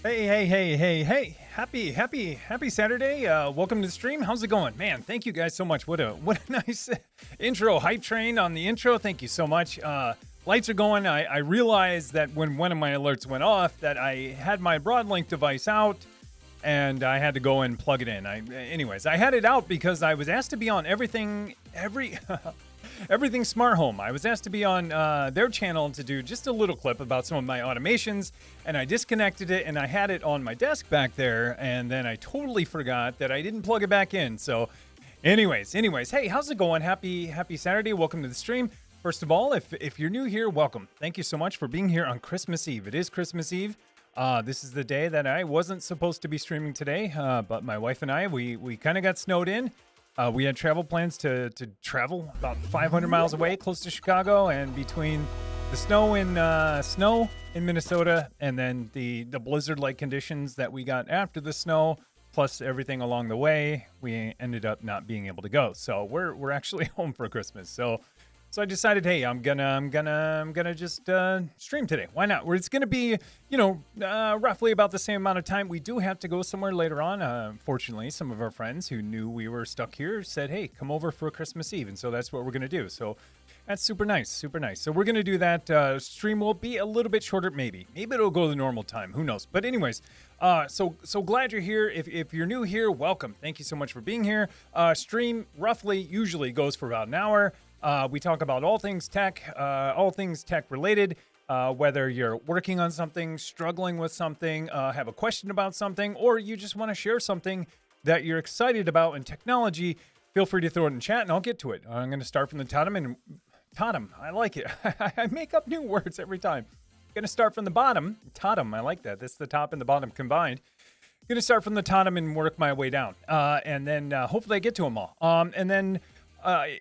Hey. Happy Saturday. Welcome to the stream. How's it going? Man, thank you guys so much. What a nice intro. Hype train on the intro. Thank you so much. Lights are going. I realized that when one of my alerts went off that I had my Broadlink device out and I had to go and plug it in. Anyways, I had it out because I was asked to be on everything Smart Home. I was asked to be on their channel to do just a little clip about some of my automations, and I disconnected it, and I had it on my desk back there, and then I totally forgot that I didn't plug it back in. So anyways, hey, how's it going? Happy Saturday. Welcome to the stream. First of all, if you're new here, welcome. Thank you so much for being here on Christmas Eve. It is Christmas Eve. This is the day that I wasn't supposed to be streaming today, but my wife and I, we kind of got snowed in. We had travel plans to travel about 500 miles away, close to Chicago, and between the snow in Minnesota and then the blizzard-like conditions that we got after the snow, plus everything along the way, we ended up not being able to go. So we're actually home for Christmas. So I decided, hey, I'm gonna just stream today. Why not? It's gonna be, roughly about the same amount of time. We do have to go somewhere later on. Fortunately, some of our friends who knew we were stuck here said, hey, come over for Christmas Eve, and so that's what we're gonna do. So that's super nice. So we're gonna do that. Stream will be a little bit shorter, maybe it'll go the normal time. Who knows? But anyways, so glad you're here. If you're new here, welcome. Thank you so much for being here. Stream usually goes for about an hour. We talk about all things tech related, whether you're working on something, struggling with something, have a question about something, or you just want to share something that you're excited about in technology, feel free to throw it in chat and I'll get to it. I'm going to start from the Totem. I like it. I make up new words every time. Going to start from the bottom. Totem. I like that. That's the top and the bottom combined. Going to start from the Totem and work my way down. And then hopefully I get to them all. And then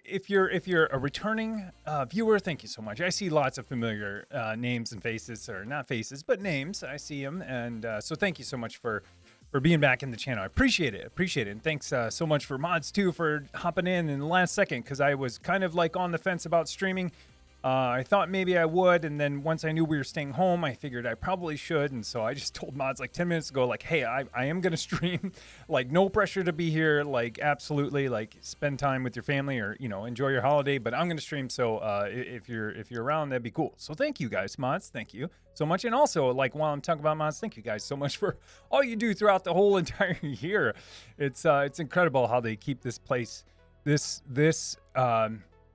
if you're a returning viewer, thank you so much. I see lots of familiar names and faces, or not faces, but names. I see them, and so thank you so much for being back in the channel. I appreciate it. And thanks so much for mods too for hopping in the last second, because I was kind of like on the fence about streaming. I thought maybe I would, and then once I knew we were staying home, I figured I probably should, and so I just told mods like 10 minutes ago, like, hey, I am going to stream, like, no pressure to be here, like, absolutely, like, spend time with your family or, enjoy your holiday, but I'm going to stream, so if you're around, that'd be cool. So thank you guys, mods, thank you so much, and also, like, while I'm talking about mods, thank you guys so much for all you do throughout the whole entire year. It's incredible how they keep this place, this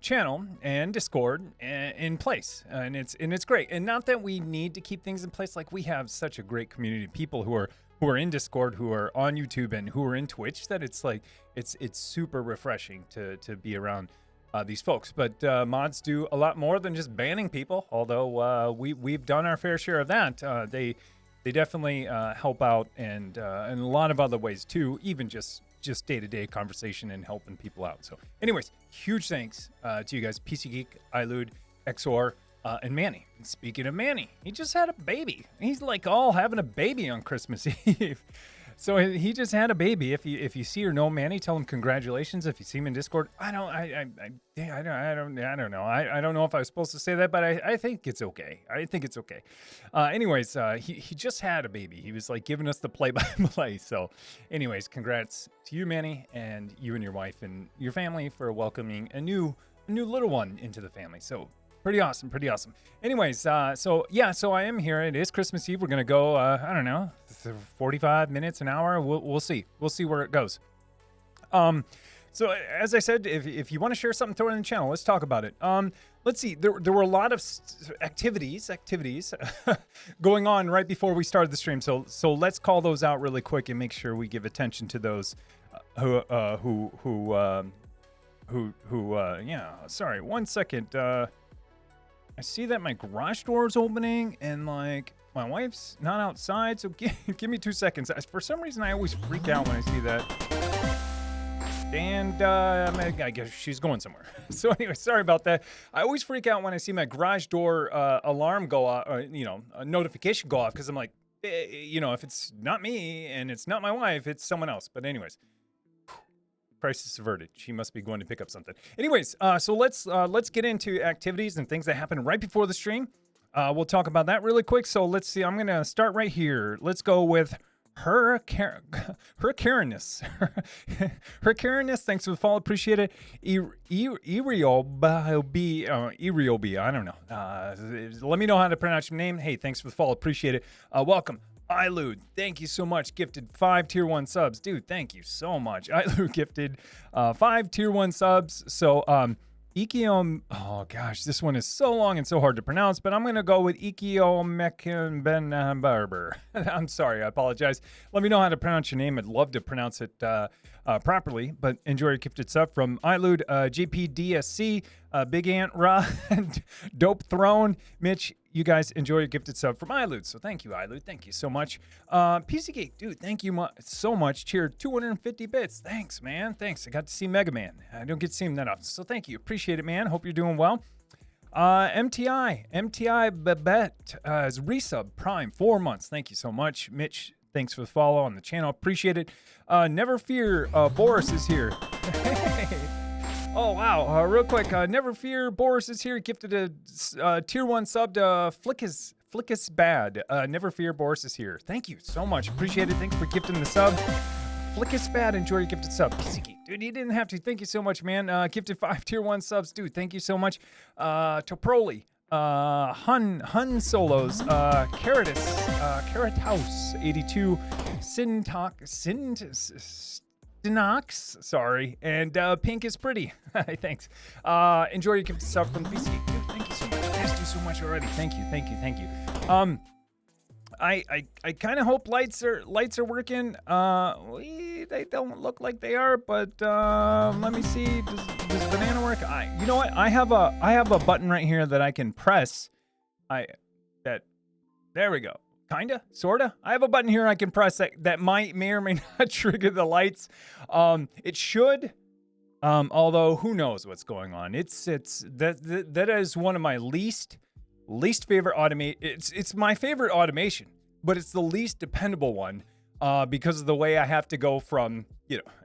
channel and Discord in place, and it's great. And not that we need to keep things in place, like we have such a great community of people who are in Discord, who are on YouTube, and who are in Twitch, that it's like it's super refreshing to be around these folks. But mods do a lot more than just banning people, although we've done our fair share of that. They definitely help out, and in a lot of other ways too, even just day-to-day conversation and helping people out. So anyways, huge thanks to you guys, PC Geek, iLude, XOR, and Manny. And speaking of Manny, he just had a baby. He's like all having a baby on Christmas Eve. So he just had a baby. If you see or know Manny, tell him congratulations. If you see him in Discord, I don't know. I don't know if I was supposed to say that, but I think it's okay. Anyways, he just had a baby. He was like giving us the play-by-play. So anyways, congrats to you, Manny, and you and your wife and your family for welcoming a new little one into the family. So pretty awesome. Anyways, so I am here. It is Christmas Eve. We're gonna go, I don't know, 45 minutes, an hour. We'll see where it goes. So as I said, if you want to share something, throw it in the channel. Let's talk about it. Let's see. There were a lot of activities going on right before we started the stream. So let's call those out really quick and make sure we give attention to those who sorry, 1 second. I see that my garage door is opening and like my wife's not outside, so give me 2 seconds. For some reason, I always freak out when I see that. And I guess she's going somewhere. So anyway, sorry about that. I always freak out when I see my garage door alarm go off, or, a notification go off, because I'm like, if it's not me and it's not my wife, it's someone else. But anyways, crisis averted. She must be going to pick up something. Anyways, so let's get into activities and things that happened right before the stream. We'll talk about that really quick. So let's see. I'm going to start right here. Let's go with her Karenness. Her Karenness. Thanks for the follow. Appreciate it. Eriobi. I don't know. Let me know how to pronounce your name. Hey, thanks for the follow. Appreciate it. Welcome. Ilude, thank you so much. Gifted 5 tier 1 subs. Dude, thank you so much. Ilude gifted 5 tier 1 subs. So, Ikiom, oh gosh, this one is so long and so hard to pronounce, but I'm going to go with Ikiomekin Ben Barber. I'm sorry, I apologize. Let me know how to pronounce your name. I'd love to pronounce it properly, but enjoy your gifted sub from Ilude, GPDSC, Big Ant Ra, Dope Throne, Mitch. You guys enjoy your gifted sub from Ilude. So thank you, Ilude. Thank you so much. PC Geek, dude, thank you so much. Cheer 250 bits. Thanks, man. Thanks. I got to see Mega Man. I don't get to see him that often. So thank you. Appreciate it, man. Hope you're doing well. MTI Babette is resub Prime 4 months. Thank you so much. Mitch, thanks for the follow on the channel. Appreciate it. Never fear, Boris is here. Oh, wow. Real quick, never fear, Boris is here. Gifted a tier 1 sub to Flickus Bad. Never fear, Boris is here. Thank you so much. Appreciate it. Thanks for gifting the sub. Flickus Bad, enjoy your gifted sub. Dude, you didn't have to. Thank you so much, man. Gifted 5 tier 1 subs. Dude, thank you so much. Toproli, Hun Solos, Caratus, 82, Dinox, sorry, and Pink is pretty. Thanks. Enjoy your gift stuff from PC. Dude, thank you so much. You guys do so much already. Thank you. I kind of hope lights are working. They don't look like they are, but let me see. Does banana work? You know what? I have a button right here that I can press. There we go. Kinda, sorta. I have a button here I can press that may or may not trigger the lights. It should, although who knows what's going on. That is one of my least favorite automate. It's my favorite automation, but it's the least dependable one because of the way I have to go from,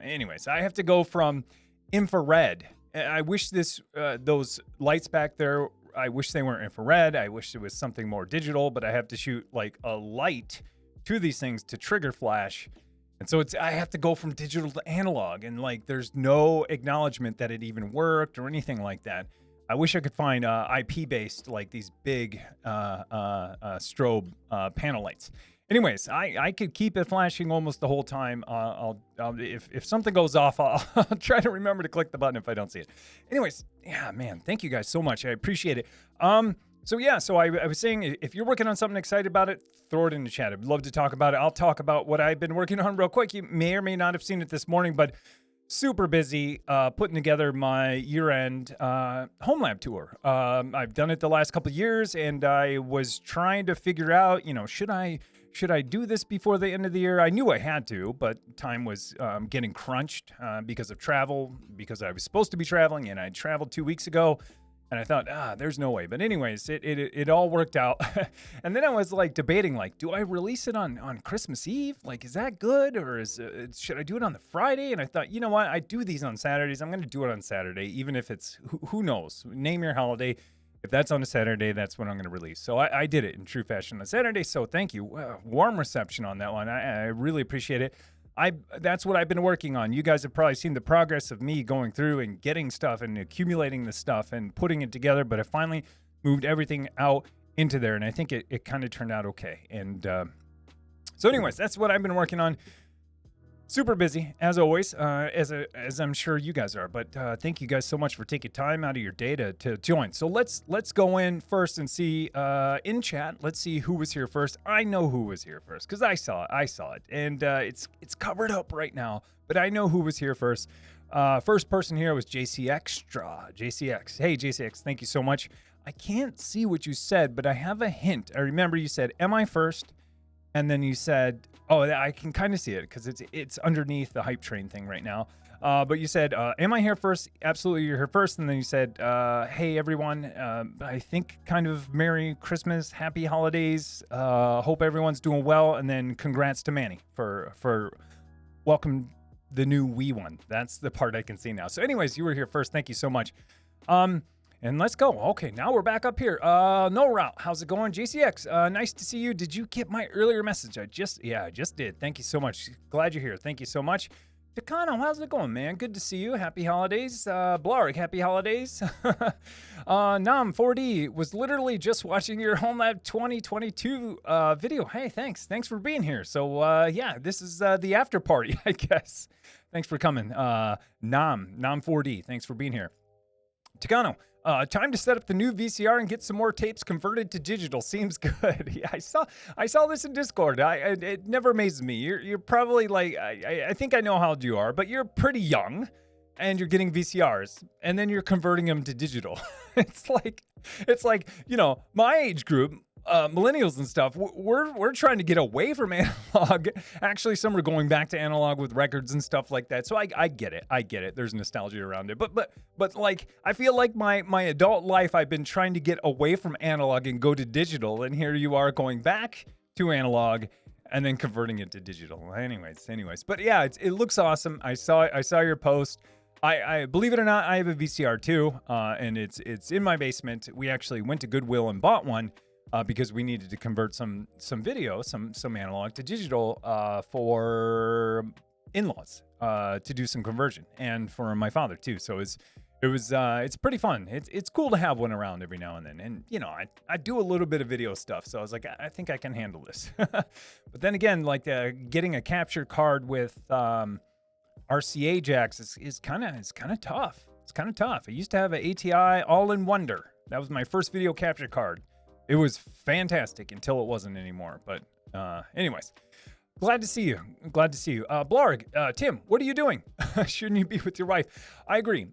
anyways, I have to go from infrared. I wish those lights back there, I wish they weren't infrared. I wish it was something more digital, but I have to shoot like a light to these things to trigger flash. And so I have to go from digital to analog, and like there's no acknowledgement that it even worked or anything like that. I wish I could find IP based, like these big strobe panel lights. Anyways, I could keep it flashing almost the whole time. If something goes off, I'll try to remember to click the button if I don't see it. Anyways, yeah, man, thank you guys so much. I appreciate it. So I was saying, if you're working on something excited about it, throw it in the chat. I'd love to talk about it. I'll talk about what I've been working on real quick. You may or may not have seen it this morning, but super busy putting together my year-end HomeLab tour. I've done it the last couple of years, and I was trying to figure out, should I do this before the end of the year? I knew I had to, but time was getting crunched because of travel, because I was supposed to be traveling, and I traveled 2 weeks ago, and I thought, there's no way. But anyways, it all worked out. And then I was like debating, like, do I release it on Christmas Eve? Like, is that good? Or should I do it on the Friday? And I thought, you know what? I do these on Saturdays. I'm going to do it on Saturday, even if it's, who knows? Name your holiday. If that's on a Saturday, that's when I'm going to release. So I did it in true fashion on Saturday. So thank you. Warm reception on that one. I really appreciate it. That's what I've been working on. You guys have probably seen the progress of me going through and getting stuff and accumulating the stuff and putting it together. But I finally moved everything out into there, and I think it kind of turned out okay. And so anyways, that's what I've been working on. Super busy, as always, as I'm sure you guys are. But thank you guys so much for taking time out of your day to join. So let's go in first and see in chat. Let's see who was here first. I know who was here first because I saw it, and it's covered up right now. But I know who was here first. First person here was JC Extra. JCX. Hey JCX, thank you so much. I can't see what you said, but I have a hint. I remember you said, "Am I first?" And then you said, oh, I can kind of see it because it's underneath the hype train thing right now. But you said, am I here first? Absolutely, you're here first. And then you said, hey, everyone, I think kind of Merry Christmas, Happy Holidays. Hope everyone's doing well. And then congrats to Manny for welcome the new Wii one. That's the part I can see now. So anyways, you were here first. Thank you so much. And let's go. Okay, now we're back up here. No route. How's it going? JCX, nice to see you. Did you get my earlier message? I just did. Thank you so much. Glad you're here. Thank you so much. Takano, how's it going, man? Good to see you. Happy holidays. Blarg, happy holidays. Nam 4D was literally just watching your HomeLab 2022 video. Hey, thanks. Thanks for being here. So yeah, this is the after party, I guess. Thanks for coming. Nam 4D, thanks for being here. Takano, time to set up the new VCR and get some more tapes converted to digital. Seems good. Yeah, I saw this in Discord. It never amazes me. You're probably like, I think I know how old you are, but you're pretty young, and you're getting VCRs, and then you're converting them to digital. It's like my age group. Millennials and stuff, we're trying to get away from analog. Actually, some are going back to analog with records and stuff like that. So I get it. I get it. There's nostalgia around it. But like, I feel like my adult life, I've been trying to get away from analog and go to digital. And here you are going back to analog and then converting it to digital. Anyways. But yeah, it looks awesome. I saw your post. I believe it or not, I have a VCR too, and it's in my basement. We actually went to Goodwill and bought one. Because we needed to convert some video, some analog to digital for in-laws to do some conversion, and for my father too. So it's pretty fun. It's cool to have one around every now and then. And I do a little bit of video stuff, so I was like, I think I can handle this. But then again, like getting a capture card with RCA jacks is kind of tough. It's kind of tough. I used to have an ATI All-in-Wonder. That was my first video capture card. It was fantastic until it wasn't anymore. But anyways, glad to see you. Blarg, Tim, what are you doing? Shouldn't you be with your wife? I agree.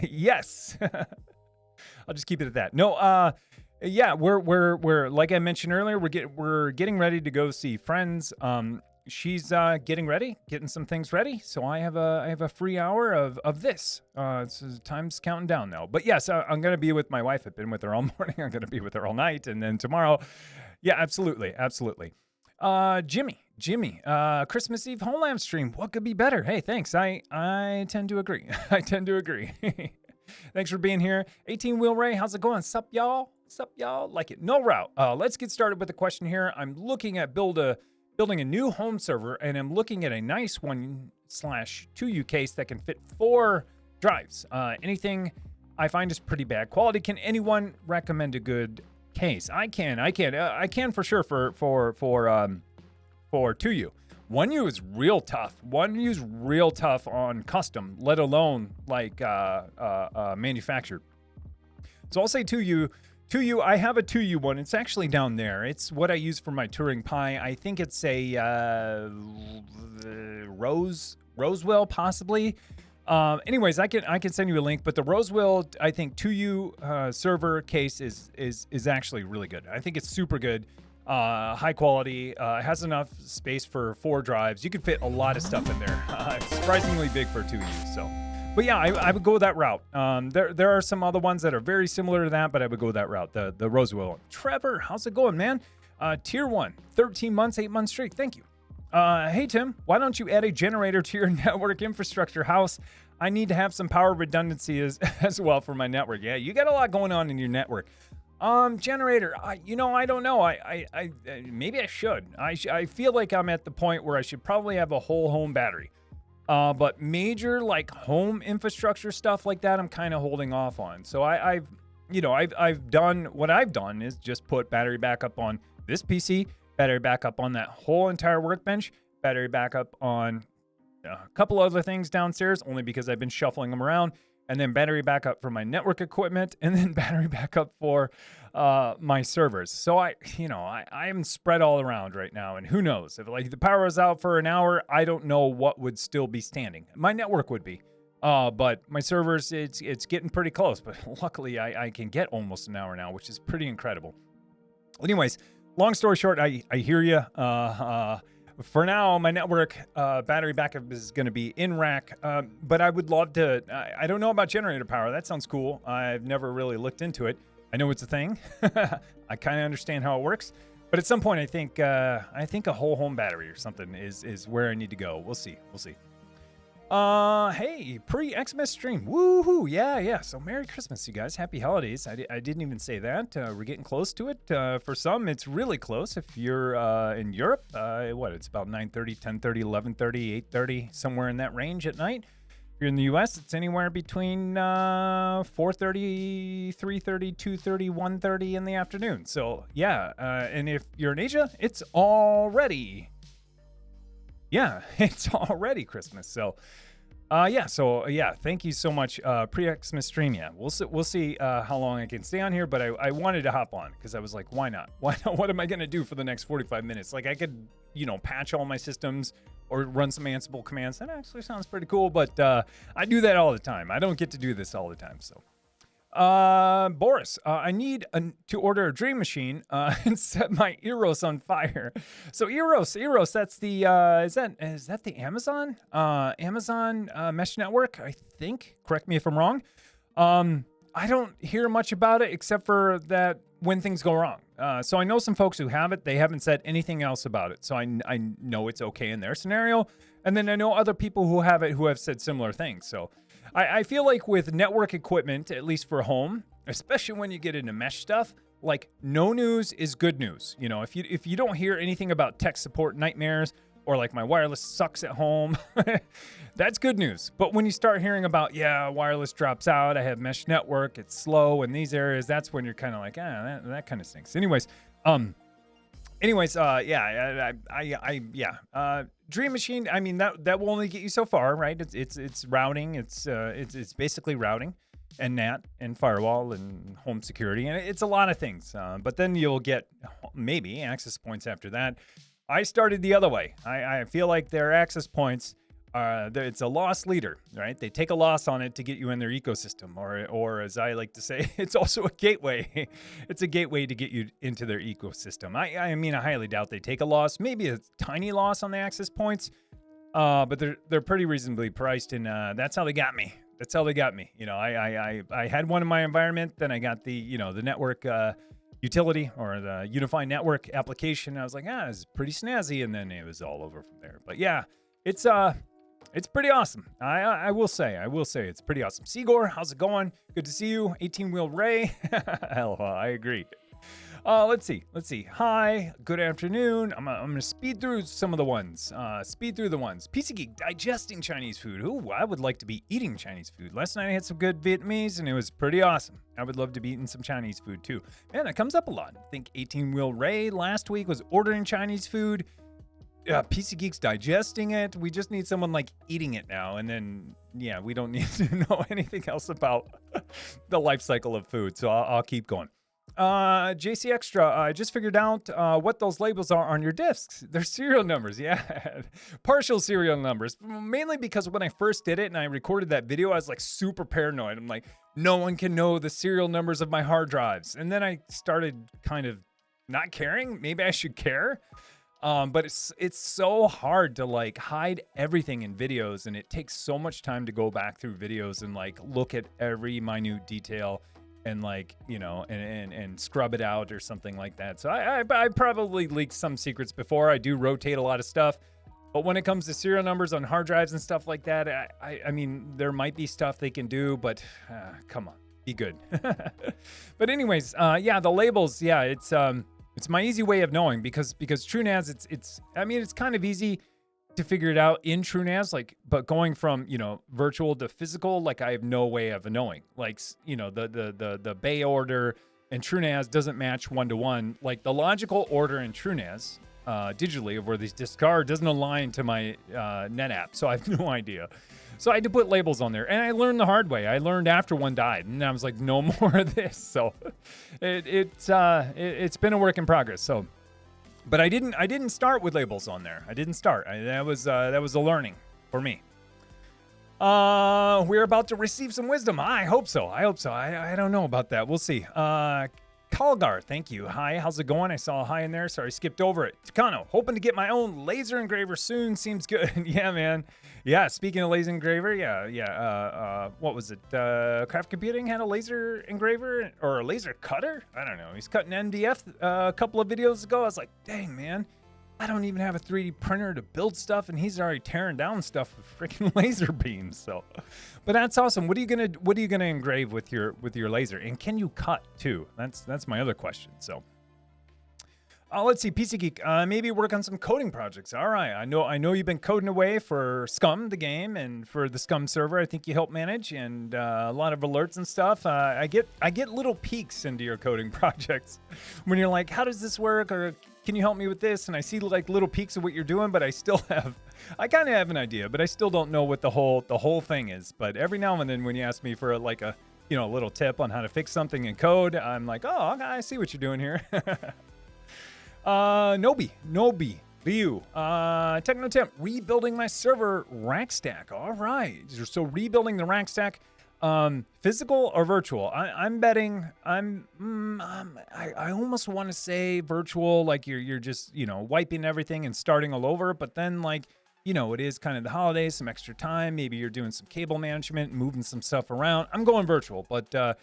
Yes. I'll just keep it at that. No, yeah, we're like I mentioned earlier, we're getting ready to go see friends. She's getting some things ready. So I have a free hour of this. Time's counting down now. But yes, I'm gonna be with my wife. I've been with her all morning. I'm gonna be with her all night, and then tomorrow. Yeah, absolutely. Jimmy, Christmas Eve HomeLab stream. What could be better? Hey, thanks. I tend to agree. Thanks for being here. 18 Wheel Ray, how's it going? Sup, y'all? Like it. No route. Let's get started with the question here. I'm looking at building a new home server, and I'm looking at a nice 1/2U case that can fit 4 drives. Anything I find is pretty bad quality. Can anyone recommend a good case? I can for sure for 2U. 1U is real tough. 1U is real tough on custom, let alone like manufactured. So I'll say 2U. 2U, I have a 2U one. It's actually down there. It's what I use for my Touring Pi. I think it's a Rosewell, possibly. Anyways, I can send you a link. But the Rosewell, I think 2U server case is actually really good. I think it's super good, high quality. Has enough space for 4 drives. You can fit a lot of stuff in there. It's surprisingly big for 2U. So. But yeah, I would go that route. There are some other ones that are very similar to that, but I would go that route, the Rosewell one. Trevor, how's it going, man? Tier 1, 13 months, 8 months streak. Thank you. Hey, Tim, why don't you add a generator to your network infrastructure house? I need to have some power redundancy as well for my network. Yeah, you got a lot going on in your network. Generator, I don't know. I maybe I should. I feel like I'm at the point where I should probably have a whole home battery. But major like home infrastructure stuff like that, I'm kind of holding off on. So I've done what I've done is just put battery backup on this PC, battery backup on that whole entire workbench, battery backup on a couple other things downstairs, only because I've been shuffling them around, and then battery backup for my network equipment, and then battery backup for my servers. So I'm spread all around right now, and who knows, if like the power is out for an hour, I don't know what would still be standing. My network would be, but my servers, it's getting pretty close. But luckily, I can get almost an hour now, which is pretty incredible. Anyways, long story short, I hear you. For now, my network battery backup is going to be in rack, but I would love to. I don't know about generator power. That sounds cool. I've never really looked into it. I know it's a thing. I kind of understand how it works, but at some point, I think a whole home battery or something is where I need to go. We'll see. Hey, pre-Xmas stream. Woohoo! Yeah. So Merry Christmas, you guys. Happy holidays. I didn't even say that. We're getting close to it. For some, it's really close. If you're in Europe, it's about 9:30, 10:30, 11:30, 8:30, somewhere in that range at night. If you're in the U.S., it's anywhere between 4:30, 3:30, 2:30, 1:30 in the afternoon. So yeah, and if you're in Asia, it's already it's already Christmas. So, thank you so much. Pre-Xmas stream. Yeah, we'll see how long I can stay on here, but I wanted to hop on because I was like, why not? Why not? What am I going to do for the next 45 minutes? Like I could, patch all my systems or run some Ansible commands. That actually sounds pretty cool, but I do that all the time. I don't get to do this all the time. So, Boris, I need to order a dream machine and set my Eros on fire. So Eros, that's the is that the Amazon mesh network? I think. Correct me if I'm wrong. I don't hear much about it except for that when things go wrong. So I know some folks who have it. They haven't said anything else about it. So I know it's okay in their scenario. And then I know other people who have it who have said similar things. So I feel like with network equipment, at least for home, especially when you get into mesh stuff, like no news is good news. If you don't hear anything about tech support nightmares or like my wireless sucks at home, that's good news. But when you start hearing about, wireless drops out, I have mesh network, it's slow in these areas, that's when you're kind of like, that kind of stinks. Dream Machine. I mean, that will only get you so far, right? It's routing. It's basically routing, and NAT and firewall and home security, and it's a lot of things. But then you'll get maybe access points after that. I started the other way. I feel like their access points it's a loss leader, right? They take a loss on it to get you in their ecosystem, or as I like to say, it's also a gateway. It's a gateway to get you into their ecosystem. I mean, I highly doubt they take a loss, maybe a tiny loss on the access points, but they're pretty reasonably priced, and that's how they got me. That's how they got me. I had one in my environment, then I got the the network utility or the unified network application. I was like, it's pretty snazzy, and then it was all over from there. But yeah, it's pretty awesome. I will say it's pretty awesome. Sigor, how's it going? Good to see you. 18-wheel Ray. Hell, I agree. Let's see. Hi, good afternoon. I'm gonna speed through some of the ones. PC Geek, digesting Chinese food. Ooh, I would like to be eating Chinese food. Last night I had some good Vietnamese and it was pretty awesome. I would love to be eating some Chinese food too. Man, that comes up a lot. I think 18-wheel Ray last week was ordering Chinese food. PC Geek's digesting it. We just need someone like eating it now. And then, we don't need to know anything else about the life cycle of food. So I'll keep going. JC Extra, I just figured out what those labels are on your discs. They're serial numbers. Yeah, partial serial numbers. Mainly because when I first did it and I recorded that video, I was like super paranoid. I'm like, no one can know the serial numbers of my hard drives. And then I started kind of not caring. Maybe I should care. But it's so hard to like hide everything in videos, and it takes so much time to go back through videos and like look at every minute detail and like, and scrub it out or something like that. So I probably leaked some secrets before. I do rotate a lot of stuff, but when it comes to serial numbers on hard drives and stuff like that, I mean, there might be stuff they can do, but come on, be good. But anyways, the labels, it's my easy way of knowing because TrueNAS, it's kind of easy to figure it out in TrueNAS, but going from, virtual to physical, I have no way of knowing, the bay order and TrueNAS doesn't match 1-to-1. Like the logical order in TrueNAS, digitally of where these disks are doesn't align to my NetApp. So I have no idea. So I had to put labels on there, and I learned the hard way. I learned after one died, and I was like, no more of this. So it's been a work in progress. So, but I didn't start with labels on there. I didn't start. That was a learning for me. We're about to receive some wisdom. I hope so. I don't know about that. We'll see. Kalgar, thank you. Hi, how's it going? I saw a hi in there. Sorry, I skipped over it. Takano, hoping to get my own laser engraver soon. Seems good. Yeah, man. Yeah, speaking of laser engraver, what was it? Craft Computing had a laser engraver or a laser cutter? I don't know. He's cutting MDF a couple of videos ago. I was like, dang, man. I don't even have a 3D printer to build stuff, and he's already tearing down stuff with freaking laser beams. So, but that's awesome. What are you gonna engrave with your laser? And can you cut too? That's my other question. So, let's see, PC Geek. Maybe work on some coding projects. All right, I know you've been coding away for Scum, the game, and for the Scum server. I think you help manage, and a lot of alerts and stuff. I get little peeks into your coding projects when you're like, how does this work? Or can you help me with this? And I see like little peeks of what you're doing, but I kind of have an idea, but I still don't know what the whole thing is. But every now and then when you ask me for a little tip on how to fix something in code, I'm like, oh, I see what you're doing here. Nobi, Liu, Techno Temp, rebuilding my server rack stack. All right, so rebuilding the rack stack. Physical or virtual? I'm betting. I almost want to say virtual, like you're just wiping everything and starting all over. But then it is kind of the holidays, some extra time. Maybe you're doing some cable management, moving some stuff around. I'm going virtual, but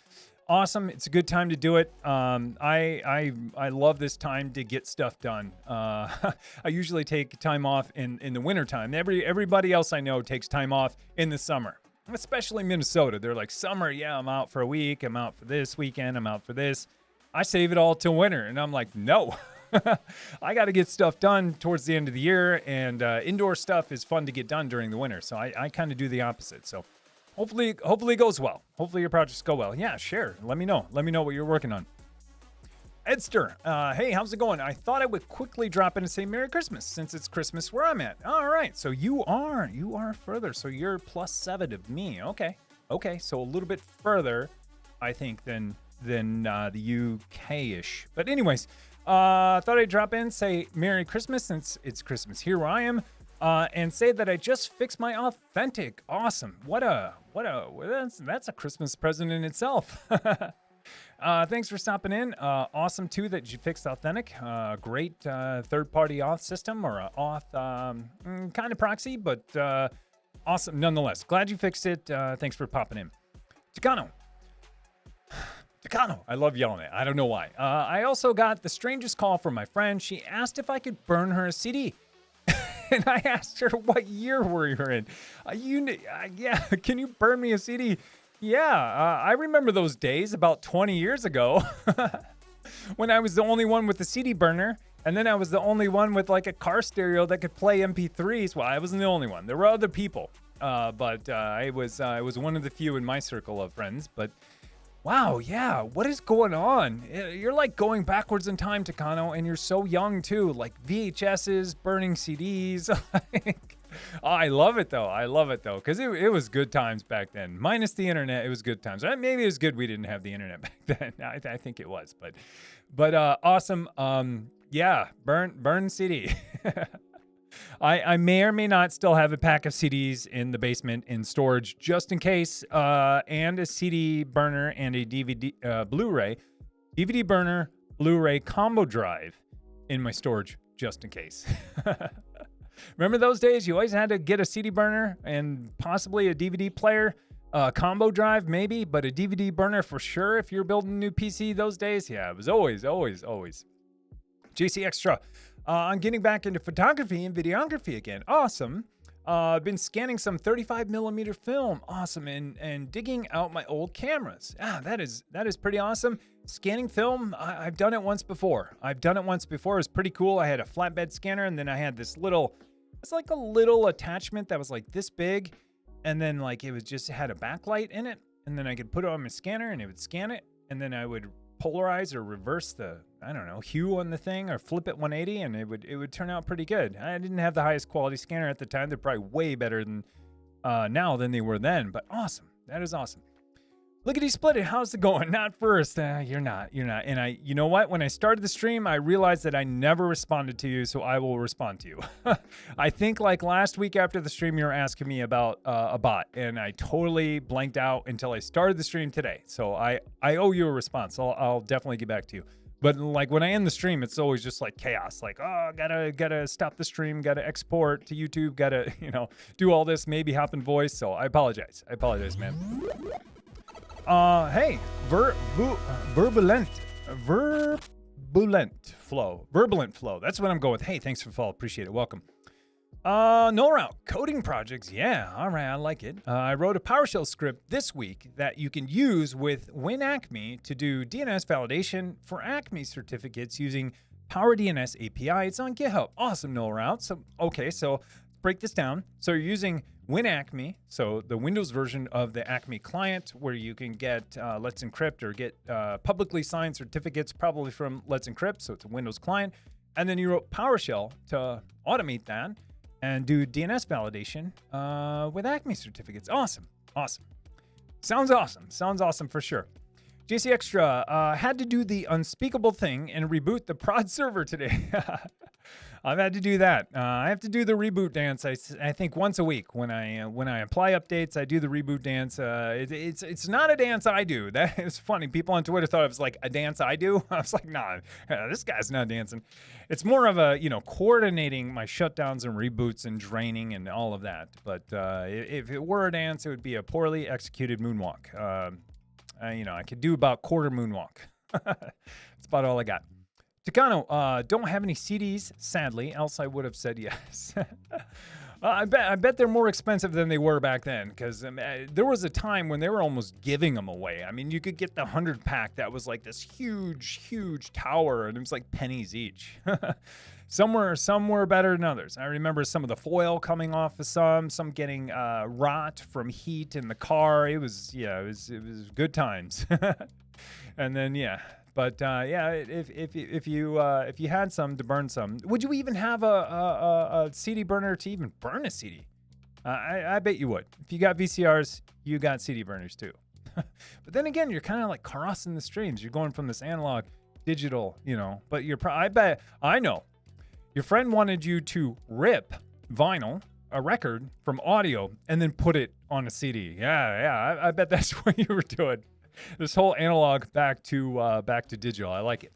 awesome. It's a good time to do it. I love this time to get stuff done. I usually take time off in the winter time. Everybody else I know takes time off in the summer. Especially Minnesota. They're like, summer, yeah, I'm out for a week. I'm out for this weekend. I'm out for this. I save it all till winter. And I'm like, no. I got to get stuff done towards the end of the year. And indoor stuff is fun to get done during the winter. So I kind of do the opposite. So hopefully it goes well. Hopefully your projects go well. Yeah, share. Let me know. Let me know what you're working on. Edster, hey, how's it going? I thought I would quickly drop in and say Merry Christmas since it's Christmas where I'm at. All right, so you are further. So you're +7 of me. Okay, so a little bit further, I think, than the UK-ish. But anyways, thought I'd drop in, say Merry Christmas since it's Christmas here where I am, and say that I just fixed my Authentic. Awesome. That's a Christmas present in itself. Thanks for stopping in. Awesome too that you fixed Authentic. Great third-party auth system or auth kind of proxy, but awesome nonetheless. Glad you fixed it. Thanks for popping in. Takano, I love yelling it. I don't know why. I also got the strangest call from my friend. She asked if I could burn her a CD. And I asked her what year were you in. Yeah, can you burn me a CD? Yeah, I remember those days about 20 years ago when I was the only one with the CD burner, and then I was the only one with like a car stereo that could play MP3s. Well, I wasn't the only one. There were other people, but I was one of the few in my circle of friends. But wow, yeah, what is going on? You're like going backwards in time, Takano, and you're so young too. Like VHSs, burning CDs. Oh, I love it though, because it was good times back then. Minus the internet, it was good times. Maybe it was good we didn't have the internet back then. I think it was, but awesome. Yeah, burn CD. I may or may not still have a pack of CDs in the basement in storage just in case, and a CD burner and a DVD Blu-ray, DVD burner, Blu-ray combo drive in my storage just in case. Remember those days? You always had to get a CD burner and possibly a DVD player, combo drive maybe, but a DVD burner for sure if you're building a new PC those days. Yeah, it was always. JC Extra. I'm getting back into photography and videography again. Awesome. I've been scanning some 35mm film. Awesome. And digging out my old cameras. That is pretty awesome. Scanning film, I've done it once before. It was pretty cool. I had a flatbed scanner, and then I had it's like a little attachment that was like this big, and then like it had a backlight in it, and then I could put it on my scanner and it would scan it, and then I would polarize or reverse the, hue on the thing or flip it 180, and it would turn out pretty good. I didn't have the highest quality scanner at the time. They're probably way better than now than they were then, but awesome. That is awesome. Lickety Split It, how's it going? Not first. You're not. And you know what? When I started the stream, I realized that I never responded to you, so I will respond to you. I think like last week after the stream, you were asking me about a bot, and I totally blanked out until I started the stream today. So I owe you a response. I'll definitely get back to you. But like when I end the stream, it's always just like chaos. Like, oh, gotta stop the stream, gotta export to YouTube, gotta, do all this, maybe hop in voice. So I apologize, man. Hey, Verbulent, Verbalent flow. That's what I'm going with. Hey, thanks for the follow. Appreciate it. Welcome. No route coding projects. Yeah, all right, I like it. I wrote a PowerShell script this week that you can use with WinAcme to do DNS validation for Acme certificates using PowerDNS API. It's on GitHub. Awesome, no route. So break this down. So you're using WinAcme, so the Windows version of the Acme client, where you can get Let's Encrypt or get publicly signed certificates, probably from Let's Encrypt. So it's a Windows client, and then you wrote PowerShell to automate that and do DNS validation with Acme certificates. Awesome. Sounds awesome for sure. JC Extra, had to do the unspeakable thing and reboot the prod server today. I've had to do that. I have to do the reboot dance. I think once a week when I apply updates, I do the reboot dance. It's not a dance I do. That is funny. People on Twitter thought it was like a dance I do. I was like, nah, this guy's not dancing. It's more of a coordinating my shutdowns and reboots and draining and all of that. But if it were a dance, it would be a poorly executed moonwalk. I could do about quarter moonwalk. That's about all I got. Takano, don't have any CDs, sadly, else I would have said yes. I bet they're more expensive than they were back then, because there was a time when they were almost giving them away. I mean, you could get the 100-pack that was like this huge tower, and it was like pennies each. Some were better than others. I remember some of the foil coming off of some getting rot from heat in the car. It was good times. And then But if you had some to burn some, would you even have a CD burner to even burn a CD? I bet you would. If you got VCRs, you got CD burners too. But then again, you're kind of like crossing the streams. You're going from this analog, digital, But I know your friend wanted you to rip vinyl, a record from audio, and then put it on a CD. Yeah. I bet that's what you were doing. This whole analog back to digital. I like it.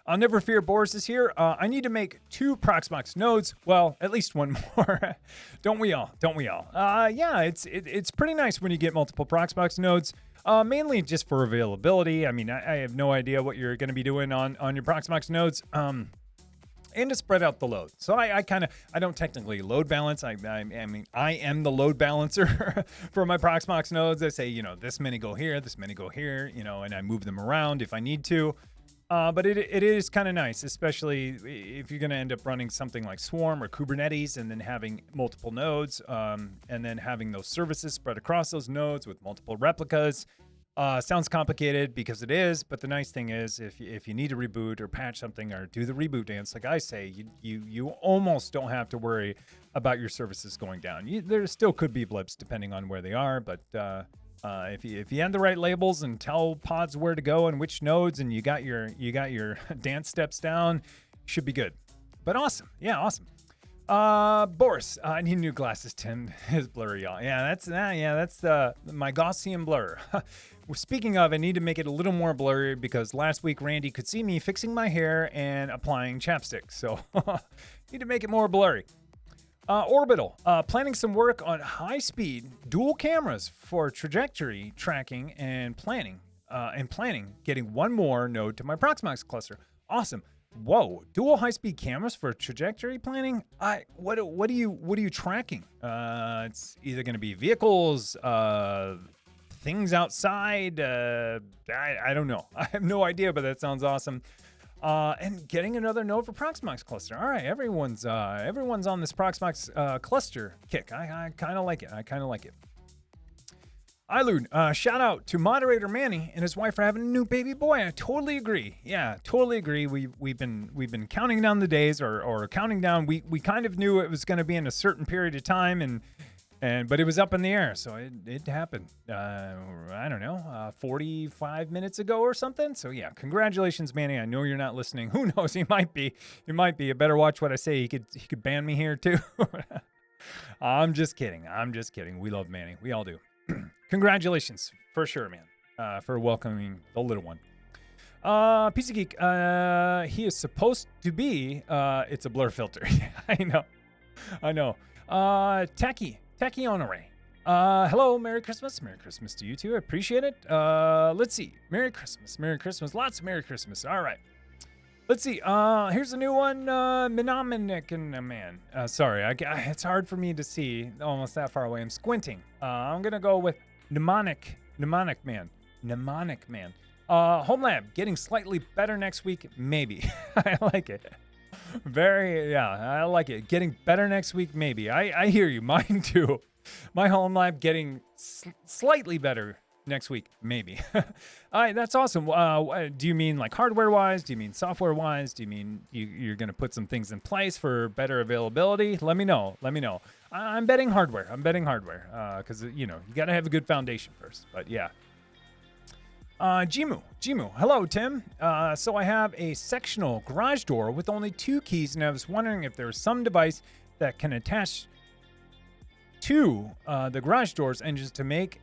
I'll never fear Boris is here. I need to make 2 Proxmox nodes. Well, at least one more. Don't we all? It's pretty nice when you get multiple Proxmox nodes. Mainly just for availability. I mean, I have no idea what you're going to be doing on your Proxmox nodes. And to spread out the load. So I don't technically load balance. I mean, I am the load balancer for my Proxmox nodes. I say, this many go here, this many go here, and I move them around if I need to. But it is kind of nice, especially if you're going to end up running something like Swarm or Kubernetes and then having multiple nodes, and then having those services spread across those nodes with multiple replicas. Sounds complicated because it is, but the nice thing is if you need to reboot or patch something or do the reboot dance, like I say, you almost don't have to worry about your services going down. There still could be blips depending on where they are, but if you have the right labels and tell pods where to go and which nodes, and you got your dance steps down, should be good. But awesome, awesome. Boris, I need new glasses. Tim is blurry, y'all. That's my Gaussian blur. Speaking of, I need to make it a little more blurry because last week Randy could see me fixing my hair and applying chapstick, so need to make it more blurry. Orbital, planning some work on high-speed dual cameras for trajectory tracking and planning. Getting one more node to my Proxmox cluster. Awesome. Whoa, dual high-speed cameras for trajectory planning? What are you tracking? It's either going to be vehicles, things outside. I don't know. I have no idea, but that sounds awesome. And getting another node for Proxmox cluster. All right, everyone's on this Proxmox cluster kick. I kind of like it. Ilud, shout out to moderator Manny and his wife for having a new baby boy. I totally agree. Yeah, totally agree. We've been counting down the days or counting down. We kind of knew it was going to be in a certain period of time, but it was up in the air, so it happened. I don't know, 45 minutes ago or something. So yeah, congratulations, Manny. I know you're not listening. Who knows? He might be. You better watch what I say. He could ban me here too. I'm just kidding. We love Manny. We all do. Congratulations, for sure, man, for welcoming the little one. Piece of Geek, he is supposed to be, it's a blur filter. I know. Tacky Honore. Hello, Merry Christmas. Merry Christmas to you too. I appreciate it. Let's see. Merry Christmas. Lots of Merry Christmas. All right. Let's see. Here's a new one. Mnemonic and man. Sorry, it's hard for me to see almost that far away. I'm squinting. I'm gonna go with mnemonic man. Mnemonic man. HomeLab getting slightly better next week. Maybe. I like it. I like it. Getting better next week. Maybe. I hear you. Mine too. My HomeLab getting slightly better next week, maybe. All right, that's awesome. Do you mean like hardware-wise? Do you mean software-wise? Do you mean you're going to put some things in place for better availability? Let me know. I'm betting hardware. Because, you got to have a good foundation first. But, yeah. Jimu. Hello, Tim. So I have a sectional garage door with only 2 keys, and I was wondering if there's some device that can attach to the garage doors and just to make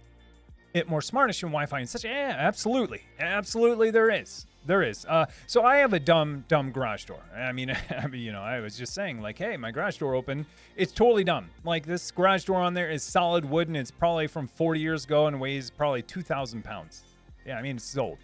it more smartish and Wi-Fi and such. Yeah, absolutely there is. So I have a dumb garage door. I mean, I was just saying like, hey, my garage door open. It's totally dumb. Like this garage door on there is solid wood and it's probably from 40 years ago and weighs probably 2,000 pounds. Yeah, I mean, it's old.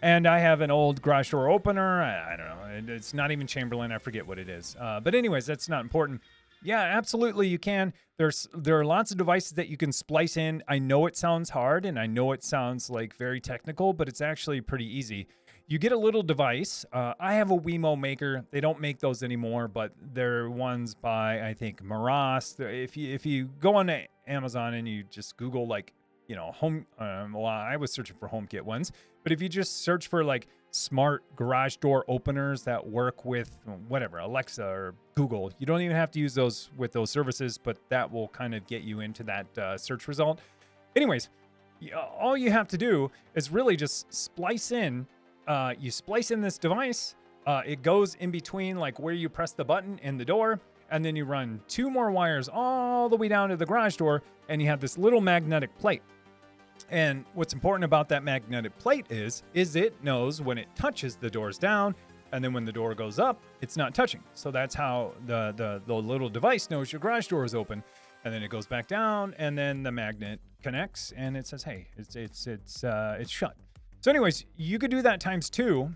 And I have an old garage door opener. I don't know. It's not even Chamberlain. I forget what it is. But anyways, that's not important. Yeah, absolutely you can. There are lots of devices that you can splice in. I know it sounds hard and I know it sounds like very technical, but it's actually pretty easy. You get a little device. I have a Wemo maker. They don't make those anymore, but they're ones by, I think, Maras. If you go on Amazon and you just Google like, home, well, I was searching for HomeKit ones, but if you just search for like smart garage door openers that work with whatever, Alexa or Google, you don't even have to use those with those services, but that will kind of get you into that search result. Anyways, all you have to do is really just splice in, you splice in this device, it goes in between like where you press the button and the door, and then you run 2 more wires all the way down to the garage door, and you have this little magnetic plate. And what's important about that magnetic plate is it knows when it touches the doors down, and then when the door goes up, it's not touching. So that's how the little device knows your garage door is open. And then it goes back down, and then the magnet connects, and it says, "Hey, it's shut." So, anyways, you could do that times 2,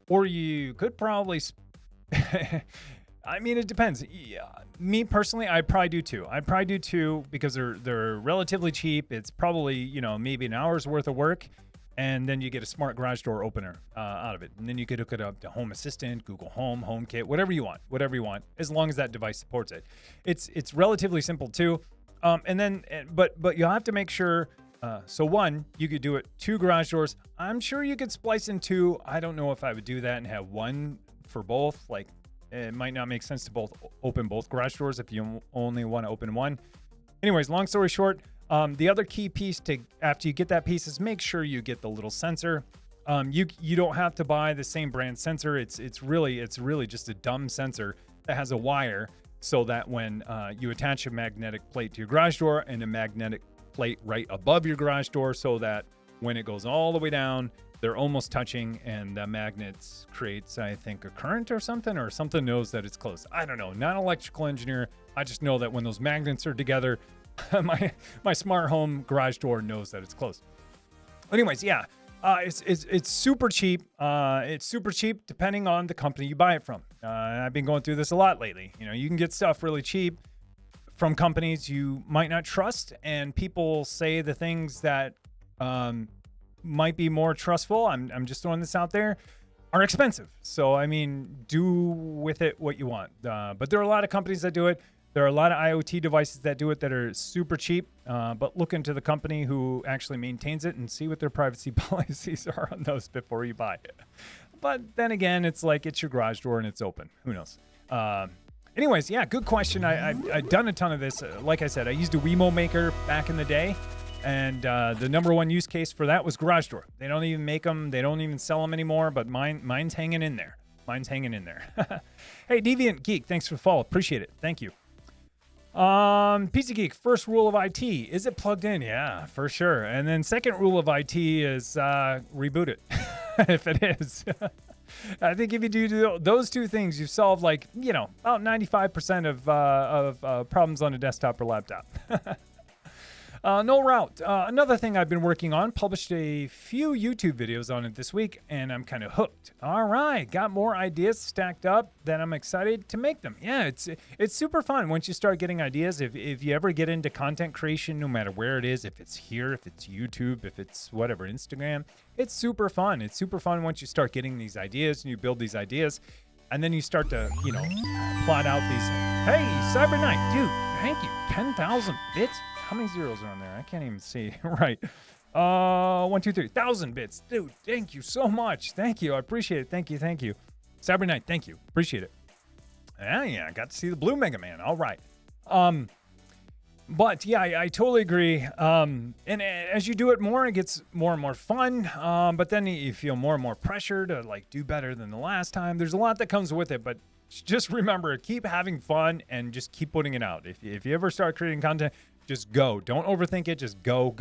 or you could probably. I mean, it depends. Yeah, me personally, I'd probably do 2. I'd probably do 2 because they're relatively cheap. It's probably, maybe an hour's worth of work, and then you get a smart garage door opener out of it. And then you could hook it up to Home Assistant, Google Home, HomeKit, whatever you want, as long as that device supports it. It's relatively simple too. But you'll have to make sure. So 1, you could do it 2 garage doors. I'm sure you could splice in 2. I don't know if I would do that and have 1 for both. Like, it might not make sense to open both garage doors if you only want to open 1. Anyways, long story short, the other key piece after you get that piece is make sure you get the little sensor. You don't have to buy the same brand sensor. It's really just a dumb sensor that has a wire so that when you attach a magnetic plate to your garage door and a magnetic plate right above your garage door, so that when it goes all the way down, they're almost touching, and the magnets creates, I think, a current or something knows that it's close. I don't know. Not an electrical engineer. I just know that when those magnets are together, my smart home garage door knows that it's close. Anyways, yeah, it's super cheap. It's super cheap depending on the company you buy it from. I've been going through this a lot lately. You can get stuff really cheap from companies you might not trust, and people say the things that might be more trustful, I'm just throwing this out there, are expensive. So, I mean, do with it what you want. But there are a lot of companies that do it. There are a lot of IoT devices that do it that are super cheap. But look into the company who actually maintains it and see what their privacy policies are on those before you buy it. But then again, it's like it's your garage door and it's open. Who knows? Anyways, yeah, good question. I've done a ton of this. Like I said, I used a Wemo maker back in the day. And the number 1 use case for that was garage door. They don't even make them. They don't even sell them anymore. But mine's hanging in there. Hey, Deviant Geek, thanks for the follow. Appreciate it. Thank you. PC Geek, first rule of IT, is it plugged in? Yeah, for sure. And then second rule of IT is reboot it, if it is. I think if you do those 2 things, you solve about 95% of problems on a desktop or laptop. No route. Another thing I've been working on, published a few YouTube videos on it this week, and I'm kind of hooked. All right, got more ideas stacked up that I'm excited to make them. Yeah, it's super fun once you start getting ideas. If you ever get into content creation, no matter where it is, if it's here, if it's YouTube, if it's whatever, Instagram, it's super fun. It's super fun once you start getting these ideas and you build these ideas, and then you start to, plot out these. Hey, Cyber Knight, dude, thank you. 10,000 bits. How many zeros are on there? I can't even see. Right. 1, 2, 3. 1,000 bits. Dude, thank you so much. Thank you. I appreciate it. Thank you. Thank you. Cyber Knight, thank you. Appreciate it. Yeah, I got to see the blue Mega Man. All right. But yeah, I totally agree. And as you do it more, it gets more and more fun. But then you feel more and more pressure to do better than the last time. There's a lot that comes with it, but just remember, keep having fun and just keep putting it out. If you ever start creating content, just go. Don't overthink it. Just go.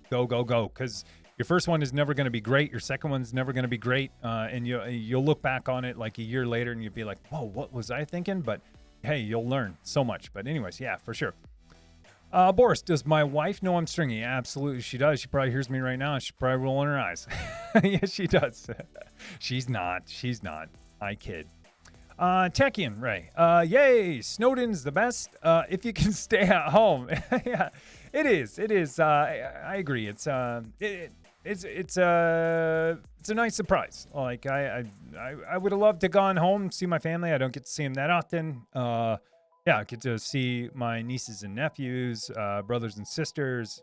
Because your first one is never going to be great. Your second one's never going to be great. And you'll look back on it like a year later and you'll be like, whoa, what was I thinking? But hey, you'll learn so much. But anyways, yeah, for sure. Boris, does my wife know I'm stringy? Absolutely, she does. She probably hears me right now. She's probably rolling her eyes. Yes, she does. She's not. I kid. Techian, Ray. Yay, Snowden's the best. If you can stay at home. Yeah, it is. I agree. It's a nice surprise. I would have loved to gone home, see my family. I don't get to see them that often. Yeah, I get to see my nieces and nephews, brothers and sisters,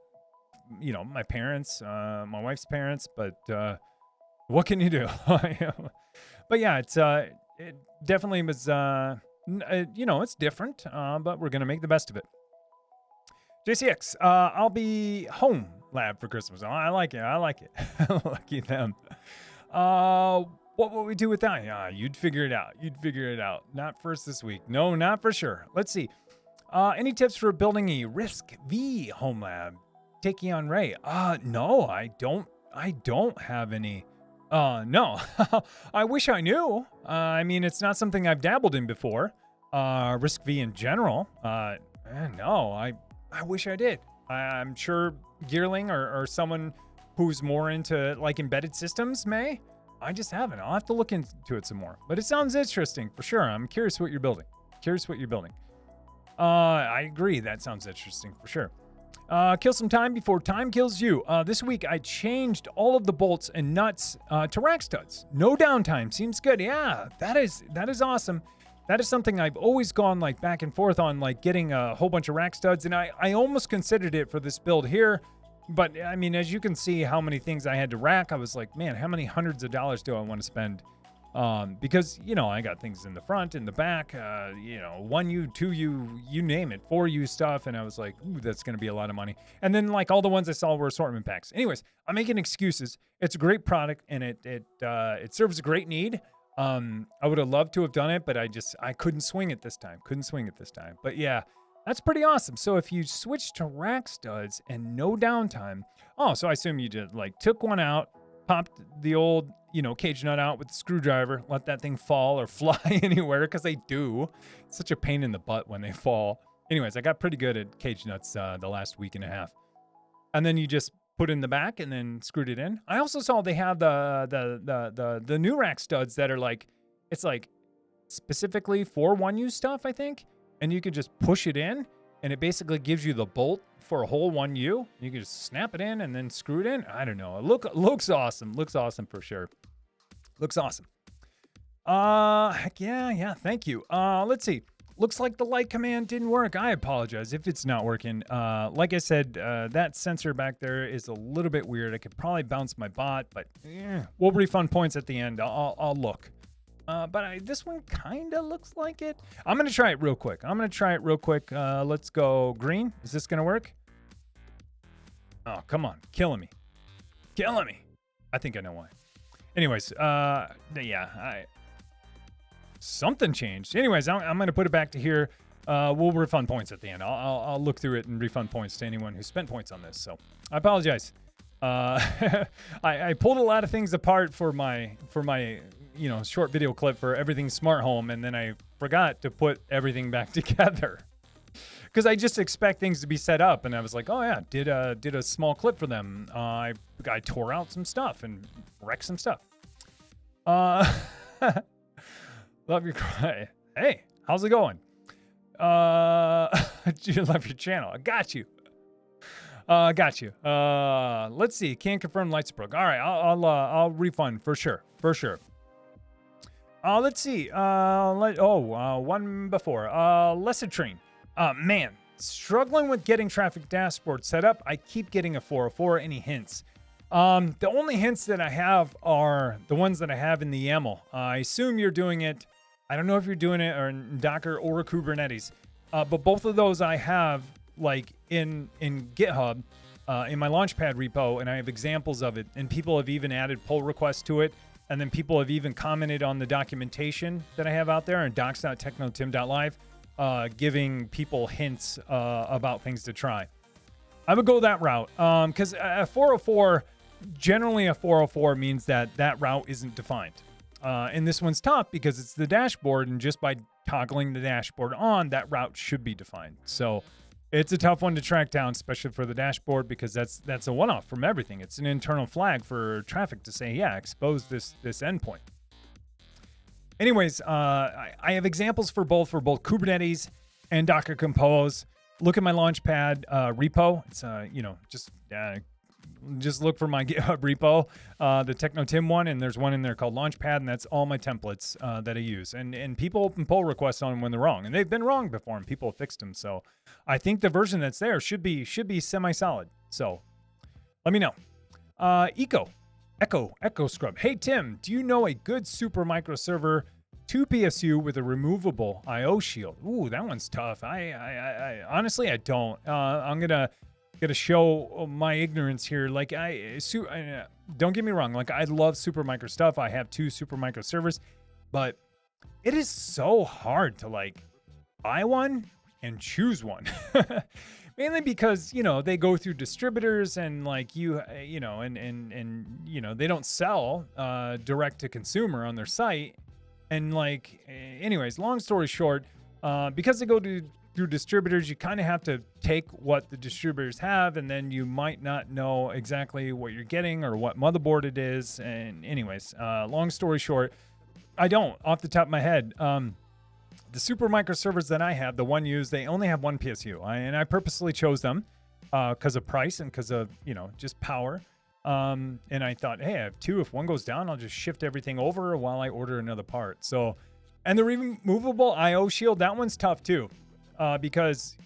my parents, my wife's parents, but what can you do? But yeah, it definitely was, it's different, but we're going to make the best of it. JCX, I'll be home lab for Christmas. Oh, I like it. Lucky them. What will we do with that? Yeah, you'd figure it out. Not first this week. No, not for sure. Let's see. Any tips for building a Risk V home lab? Taking on Ray. No, I don't have any. No. I wish I knew. I mean, it's not something I've dabbled in before. Risk V in general. No, I wish I did. I'm sure Gearling or someone who's more into embedded systems may. I just haven't. I'll have to look into it some more. But it sounds interesting for sure. I'm curious what you're building. I agree. That sounds interesting for sure. Kill some time before time kills you. This week I changed all of the bolts and nuts to rack studs. No downtime. Seems good. Yeah, that is awesome. That is something I've always gone back and forth on, getting a whole bunch of rack studs, and I almost considered it for this build here. But I mean, as you can see how many things I had to rack, I was like, man, how many hundreds of dollars do I want to spend? Because, I got things in the front, in the back, 1U, 2U, you name it, 4U stuff. And I was like, ooh, that's going to be a lot of money. And then all the ones I saw were assortment packs. Anyways, I'm making excuses. It's a great product and it serves a great need. I would have loved to have done it, but I couldn't swing it this time. But yeah, that's pretty awesome. So if you switch to rack studs and no downtime, so I assume you just took one out, popped the old, cage nut out with the screwdriver, let that thing fall or fly anywhere, because they do. It's such a pain in the butt when they fall. Anyways, I got pretty good at cage nuts the last week and a half. And then you just put in the back and then screwed it in. I also saw they have the new rack studs that are it's specifically for 1U stuff, I think. And you can just push it in, and it basically gives you the bolt for a whole 1U. You can just snap it in and then screw it in. I don't know. It looks awesome. Looks awesome for sure. Looks awesome. Heck yeah. Thank you. Let's see. Looks like the light command didn't work. I apologize if it's not working. Like I said, that sensor back there is a little bit weird. I could probably bounce my bot, but we'll refund points at the end. I'll look. But this one kind of looks like it. I'm going to try it real quick. Let's go green. Is this going to work? Oh, come on. Killing me. I think I know why. Anyways, something changed. Anyways, I'm going to put it back to here. We'll refund points at the end. I'll look through it and refund points to anyone who spent points on this. So I apologize. I pulled a lot of things apart for my short video clip for everything smart home, and then I forgot to put everything back together because I just expect things to be set up, and I was like, oh yeah, did a small clip for them. I tore out some stuff and wrecked some stuff. Love your cry. Hey, how's it going? You love your channel. I got you. Got you. Let's see. Can't confirm lights broke. All right, I'll refund for sure. For sure. Let's see. One before. Lesser train. Man, struggling with getting traffic dashboard set up. I keep getting a 404. Any hints? The only hints that I have are the ones that I have in the YAML. I assume you're doing it. I don't know if you're doing it or in Docker or Kubernetes, but both of those I have like in GitHub, in my Launchpad repo, and I have examples of it. And people have even added pull requests to it, and then people have even commented on the documentation that I have out there on docs.technotim.live, giving people hints about things to try. I would go that route because a 404, generally a 404 means that route isn't defined. And this one's tough because it's the dashboard, and just by toggling the dashboard on, that route should be defined. So it's a tough one to track down, especially for the dashboard, because that's a one-off from everything. It's an internal flag for traffic to say, yeah, expose this endpoint. Anyways, I have examples for both Kubernetes and Docker Compose. Look at my Launchpad repo. It's just look for my GitHub repo, the Techno Tim one, and there's one in there called Launchpad, and that's all my templates that I use. And people open pull requests on them when they're wrong, and they've been wrong before, and people have fixed them. So I think the version that's there should be semi-solid. So let me know. Echo Scrub. Hey Tim, do you know a good super micro server 2 PSU with a removable IO shield? Ooh, that one's tough. I honestly I don't. I'm gonna show my ignorance here. Like don't get me wrong. Like I love super micro stuff. I have 2 super micro servers, but it is so hard to like buy one and choose one. Mainly because, they go through distributors and like and they don't sell direct to consumer on their site. And like, anyways, long story short, because they go through distributors, you kind of have to take what the distributors have, and then you might not know exactly what you're getting or what motherboard it is. And anyways, long story short, I don't off the top of my head. The super micro servers that I have, the one used, they only have 1 PSU, and I purposely chose them because of price and because of just power. And I thought, hey, I have 2. If one goes down, I'll just shift everything over while I order another part. So, and the removable IO shield, that one's tough too, because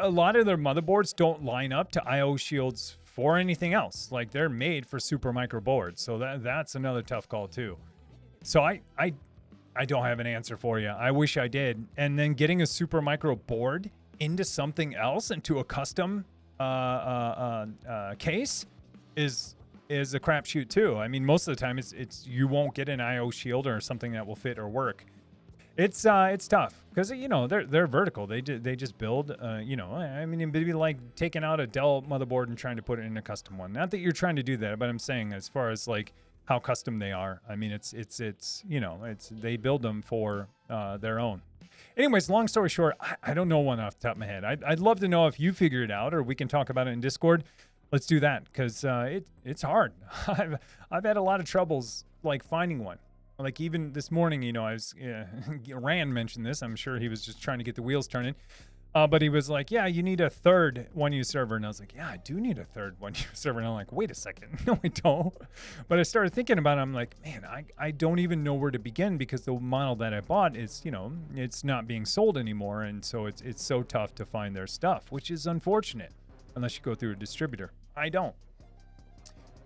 a lot of their motherboards don't line up to IO shields for anything else. Like they're made for super micro boards. So that's another tough call too. So I don't have an answer for you. I wish I did. And then getting a super micro board into something else, into a custom case is a crapshoot too. I mean, most of the time it's you won't get an IO shield or something that will fit or work. It's tough because they're vertical. They just build. I mean, it'd be like taking out a Dell motherboard and trying to put it in a custom one. Not that you're trying to do that, but I'm saying as far as like how custom they are. I mean, it's they build them for their own. Anyways, long story short, I don't know one off the top of my head. I'd love to know if you figure it out or we can talk about it in Discord. Let's do that because it's hard. I've had a lot of troubles like finding one. Like even this morning, I was Rand mentioned this. I'm sure he was just trying to get the wheels turning. But he was like, yeah, you need a third 1U server. And I was like, yeah, I do need a third 1U server. And I'm like, wait a second. No, I don't. But I started thinking about it. I'm like, man, I don't even know where to begin because the model that I bought is, it's not being sold anymore. And so it's so tough to find their stuff, which is unfortunate unless you go through a distributor. I don't.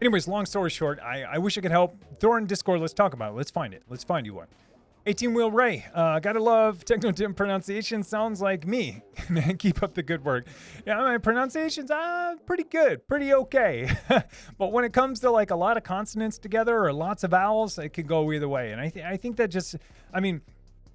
Anyways, long story short, I wish I could help. Throw in Discord. Let's talk about it. Let's find it. Let's find you one. 18-wheel Ray. Gotta love Techno Tim pronunciation. Sounds like me. Man, keep up the good work. Yeah, my pronunciation's pretty good. Pretty okay. But when it comes to like a lot of consonants together or lots of vowels, it could go either way. And I think that just, I mean,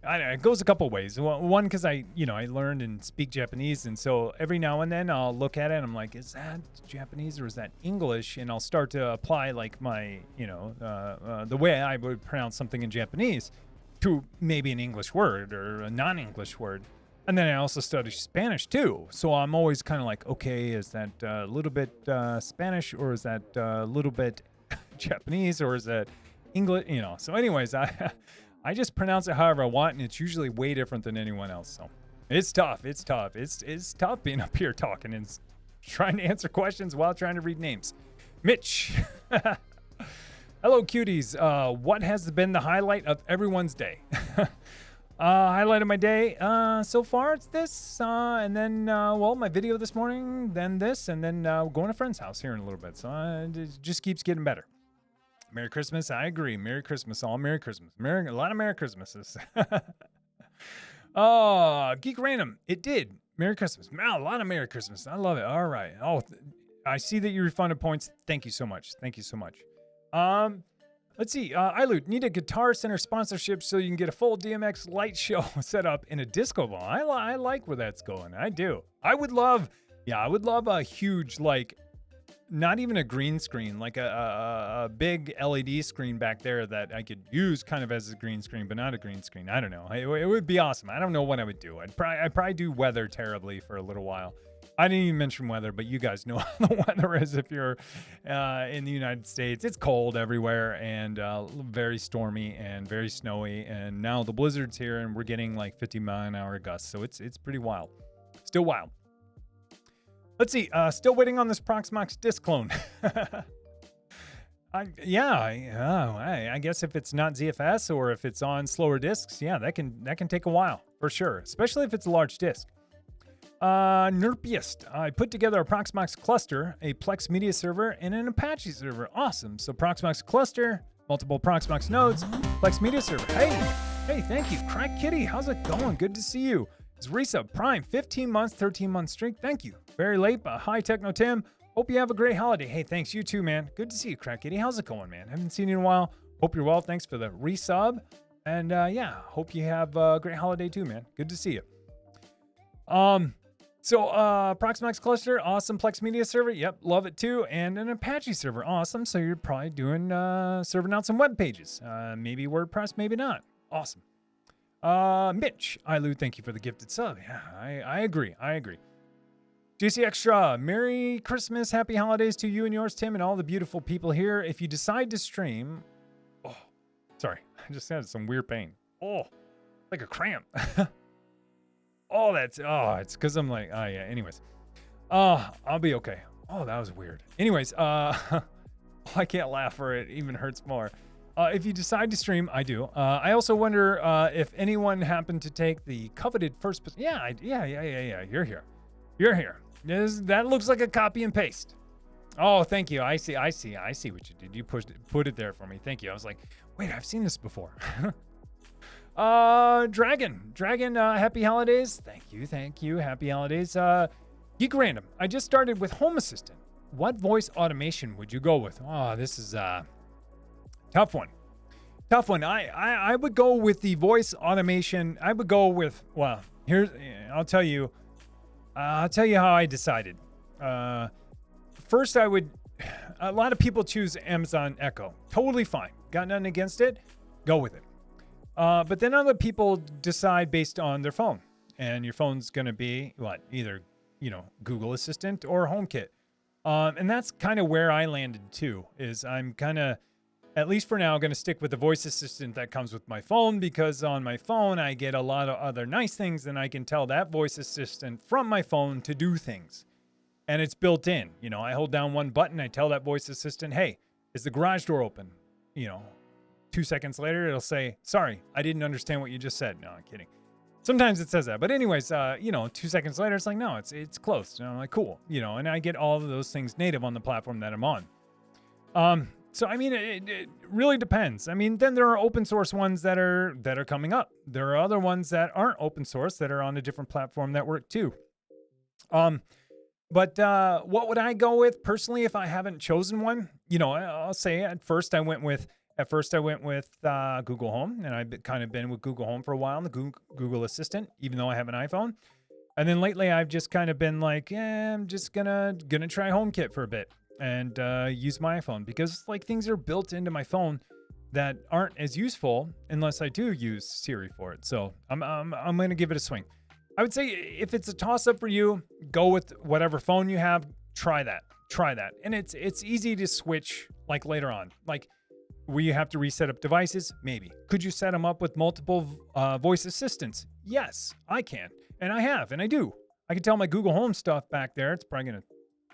I don't know, it goes a couple ways. One, because I learned and speak Japanese, and so every now and then I'll look at it and I'm like, is that Japanese or is that English? And I'll start to apply like my, the way I would pronounce something in Japanese to maybe an English word or a non-English word. And then I also study Spanish too. So I'm always kind of like, okay, is that a little bit Spanish, or is that a little bit Japanese, or is that English? You know. So anyways, I just pronounce it however I want, and it's usually way different than anyone else. So it's tough. It's tough. It's tough being up here talking and trying to answer questions while trying to read names. Mitch. Hello, cuties. What has been the highlight of everyone's day? Highlight of my day, so far it's this, and then, well, my video this morning, then this, and then going to a friend's house here in a little bit. So it just keeps getting better. Merry Christmas. I agree. Merry Christmas. All Merry Christmas. A lot of Merry Christmases. Oh, Geek Random. It did. Merry Christmas. Man, a lot of Merry Christmas. I love it. All right. Oh, I see that you refunded points. Thank you so much. Thank you so much. Let's see. iLoot, need a Guitar Center sponsorship so you can get a full DMX light show set up in a disco ball. I like where that's going. I do. I would love a huge, like, not even a green screen, like a big LED screen back there that I could use kind of as a green screen, but not a green screen. I don't know. It would be awesome. I don't know what I would do. I'd probably do weather terribly for a little while. I didn't even mention weather, but you guys know how the weather is if you're in the United States. It's cold everywhere and very stormy and very snowy. And now the blizzard's here and we're getting like 50-mile-an-hour gusts. So it's pretty wild. Still wild. Let's see. Still waiting on this Proxmox disc clone. I guess if it's not ZFS or if it's on slower discs, yeah, that can take a while for sure, especially if it's a large disc. Nerpiest. I put together a Proxmox cluster, a Plex media server, and an Apache server. Awesome. So Proxmox cluster, multiple Proxmox nodes, Plex media server. Hey, thank you. Crack Kitty, how's it going? Good to see you. It's Risa Prime, 15 months, 13 month streak. Thank you. Very late, but hi, Techno Tim. Hope you have a great holiday. Hey, thanks. You too, man. Good to see you, Crack Kitty. How's it going, man? Haven't seen you in a while. Hope you're well. Thanks for the resub. And yeah, hope you have a great holiday too, man. Good to see you. So Proxmox cluster, awesome. Plex media server, yep, love it too. And an Apache server, awesome. So you're probably doing serving out some web pages. Maybe WordPress, maybe not. Awesome. Mitch, iLoot, thank you for the gifted sub. Yeah, I agree. JC Extra, Merry Christmas, Happy Holidays to you and yours, Tim, and all the beautiful people here. If you decide to stream, oh, sorry, I just had some weird pain. Oh, like a cramp. It's because I'm like, oh yeah, anyways. I'll be okay. Oh, that was weird. Anyways, I can't laugh or it even hurts more. If you decide to stream, I do. I also wonder if anyone happened to take the coveted first position. Yeah, you're here. That looks like a copy and paste. Oh, thank you. I see what you did. You put it there for me. Thank you. I was like, wait, I've seen this before. Dragon, happy holidays. Thank you. Happy holidays. Geek Random. I just started with Home Assistant. What voice automation would you go with? Oh, this is tough one. I would go with the voice automation. I would go with, well, I'll tell you how I decided. First, a lot of people choose Amazon Echo. Totally fine. Got nothing against it. Go with it. But then other people decide based on their phone. And your phone's going to be either, Google Assistant or HomeKit. And that's kind of where I landed too, is I'm kind of, at least for now, going to stick with the voice assistant that comes with my phone, because on my phone, I get a lot of other nice things and I can tell that voice assistant from my phone to do things. And it's built in. I hold down one button, I tell that voice assistant, hey, is the garage door open? 2 seconds later, it'll say, sorry, I didn't understand what you just said. No, I'm kidding. Sometimes it says that. But anyways, 2 seconds later, it's like, no, it's closed. And I'm like, cool. And I get all of those things native on the platform that I'm on. So, I mean, it really depends. Then there are open source ones that are coming up. There are other ones that aren't open source that are on a different platform that work too. But what would I go with personally if I haven't chosen one? I'll say at first I went with Google Home, and I've kind of been with Google Home for a while, and the Google Assistant, even though I have an iPhone. And then lately I've just kind of been like, I'm just gonna try HomeKit for a bit and use my iPhone, because things are built into my phone that aren't as useful unless I do use Siri for it. So I'm gonna give it a swing. I would say if it's a toss-up for you, go with whatever phone you have. Try that. And it's easy to switch like later on. Like, will you have to reset up devices? Maybe. Could you set them up with multiple voice assistants? Yes, I can. And I have, and I do. I can tell my Google Home stuff back there. It's probably going to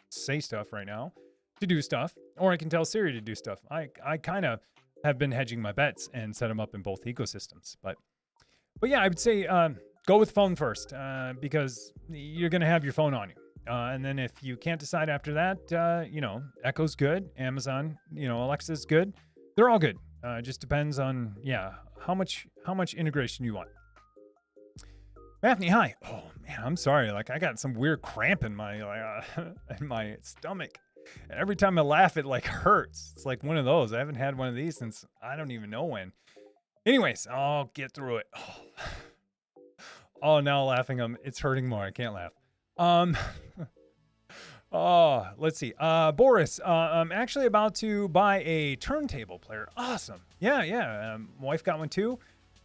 say stuff right now to do stuff. Or I can tell Siri to do stuff. I kind of have been hedging my bets and set them up in both ecosystems. But yeah, I would say go with phone first because you're going to have your phone on you. And then if you can't decide after that, Echo's good. Amazon, Alexa's good. They're all good. It just depends on, how much integration you want. Daphne, hi. Oh man, I'm sorry. Like I got some weird cramp in my in my stomach, and every time I laugh, it like hurts. It's like one of those. I haven't had one of these since I don't even know when. Anyways, I'll get through it. Oh, now laughing, it's hurting more. I can't laugh. Oh, let's see. Boris, I'm actually about to buy a turntable player. Awesome. Yeah. My wife got one too.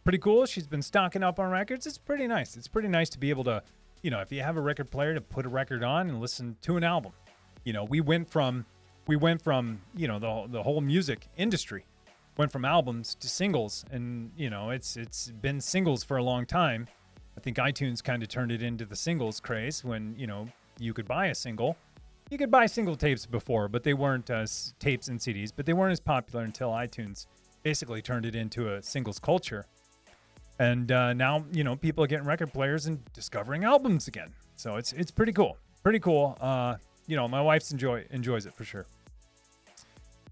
Pretty cool. She's been stocking up on records. It's pretty nice. It's pretty nice to be able to, if you have a record player, to put a record on and listen to an album. We went from, the whole music industry went from albums to singles, and it's been singles for a long time. I think iTunes kind of turned it into the singles craze when, you could buy a single. You could buy single tapes before, but they weren't tapes and CDs, but they weren't as popular until iTunes basically turned it into a singles culture. And now, people are getting record players and discovering albums again. So it's pretty cool. Pretty cool. My wife's enjoys it for sure.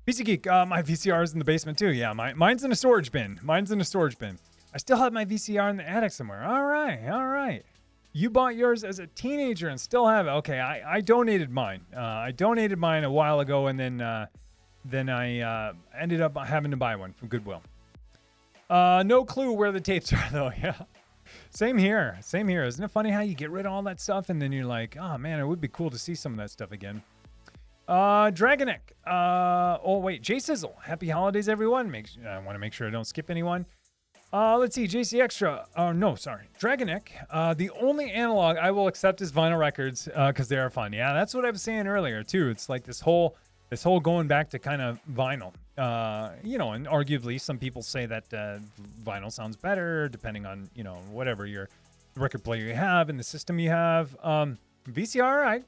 PC Geek, my VCR is in the basement too. Yeah, mine's in a storage bin. I still have my VCR in the attic somewhere. All right. You bought yours as a teenager and still have it. Okay, I donated mine. I donated mine a while ago, and then I ended up having to buy one from Goodwill. No clue where the tapes are though. Yeah, same here. Isn't it funny how you get rid of all that stuff and then you're like, oh man, it would be cool to see some of that stuff again. Dragonek. Jay Sizzle. Happy holidays, everyone. I want to make sure I don't skip anyone. Let's see, JC Extra. Dragonek. The only analog I will accept is vinyl records because they are fun. Yeah, that's what I was saying earlier too. It's like this whole going back to kind of vinyl. And arguably some people say that vinyl sounds better depending on whatever your record player you have and the system you have. VCR,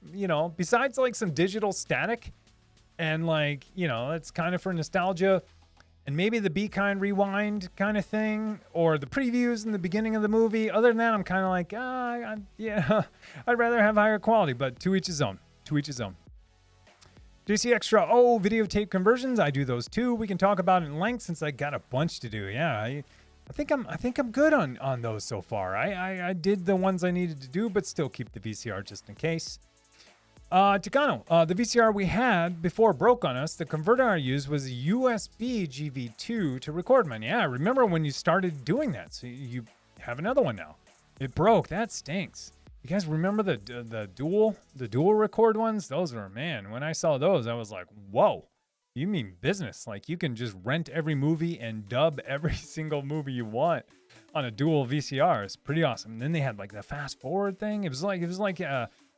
besides like some digital static and it's kind of for nostalgia. And maybe the Be Kind Rewind kind of thing, or the previews in the beginning of the movie. Other than that, I'm kind of like, I'd rather have higher quality, but to each his own. JC Extra, videotape conversions. I do those too. We can talk about it in length since I got a bunch to do. Yeah, I think I'm good on those so far. I did the ones I needed to do, but still keep the VCR just in case. Ticano, the VCR we had before broke on us. The converter I used was a USB GV2 to record mine. Yeah, I remember when you started doing that. So you have another one now. It broke. That stinks. You guys remember the dual record ones? Those were, man, when I saw those, I was like, whoa, you mean business. Like you can just rent every movie and dub every single movie you want on a dual VCR. It's pretty awesome. And then they had like the fast forward thing. It was like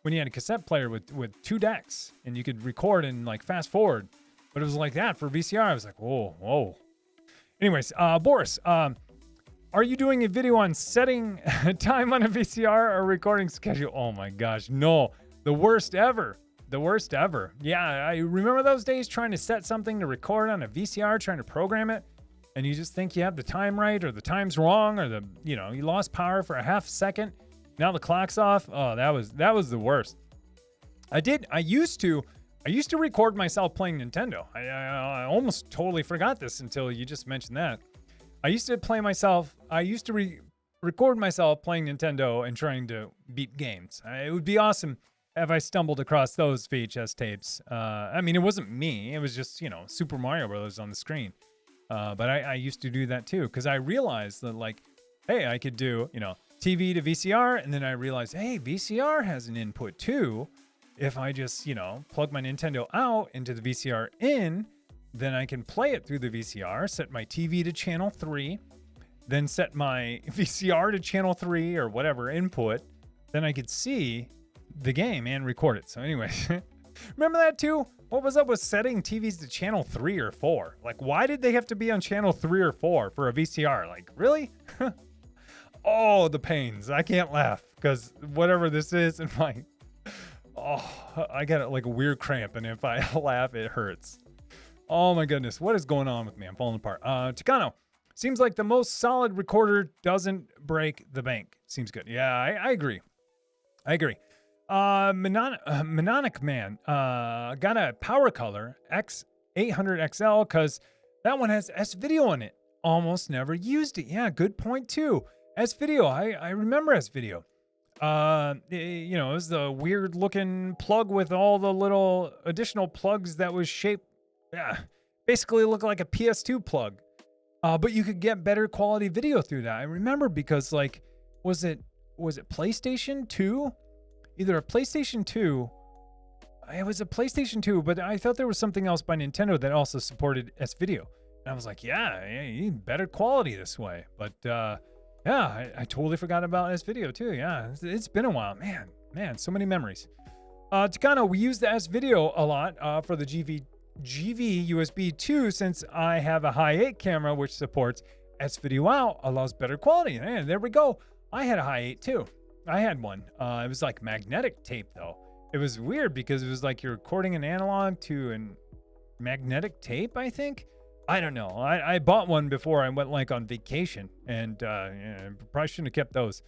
when you had a cassette player with two decks and you could record and like fast forward, but it was like that for VCR. I was like, whoa. Anyways, Boris, are you doing a video on setting time on a VCR or recording schedule? Oh my gosh, no, the worst ever. Yeah, I remember those days trying to set something to record on a VCR, trying to program it, and you just think you have the time right or the time's wrong or you lost power for a half second. Now the clock's off. Oh, that was the worst. I used to record myself playing Nintendo. I almost totally forgot this until you just mentioned that. I used to record myself playing Nintendo and trying to beat games. It would be awesome if I stumbled across those VHS tapes. It wasn't me. It was just, Super Mario Brothers on the screen. But I used to do that too because I realized that hey, I could do, TV to VCR, and then I realized, hey, VCR has an input too. If I just, plug my Nintendo out into the VCR in, then I can play it through the VCR, set my TV to channel 3, then set my VCR to channel 3 or whatever input, then I could see the game and record it. So anyways, remember that too? What was up with setting TVs to channel 3 or 4? Like, why did they have to be on channel 3 or 4 for a VCR? Like, really? Oh, the pains. I can't laugh because whatever this is, and my, oh, I got like a weird cramp, and if I laugh, it hurts. Oh my goodness, what is going on with me? I'm falling apart. Chicano, seems like the most solid recorder doesn't break the bank. Seems good. Yeah, I agree. I agree. Mononic Man, got a Power Color X800XL because that one has S-Video on it. Almost never used it. Yeah, good point too. S-Video, I remember S-Video. You know, it was the weird looking plug with all the little additional plugs that was shaped. Yeah, basically looked like a PS2 plug. But you could get better quality video through that. I remember because like, was it PlayStation 2? Either a PlayStation 2. It was a PlayStation 2, but I thought there was something else by Nintendo that also supported S-Video. And I was like, yeah, you need better quality this way. But yeah, I totally forgot about S-Video too. Yeah, it's been a while. Man, so many memories. Takano, we use the S-Video a lot for the GV USB 2 since I have a high 8 camera which supports S-Video out, allows better quality. And there we go. I had a high 8 too. I had one. It was like magnetic tape though. It was weird because it was like you're recording an analog to an magnetic tape, I think. I don't know. I bought one before I went like on vacation, and yeah, probably shouldn't have kept those.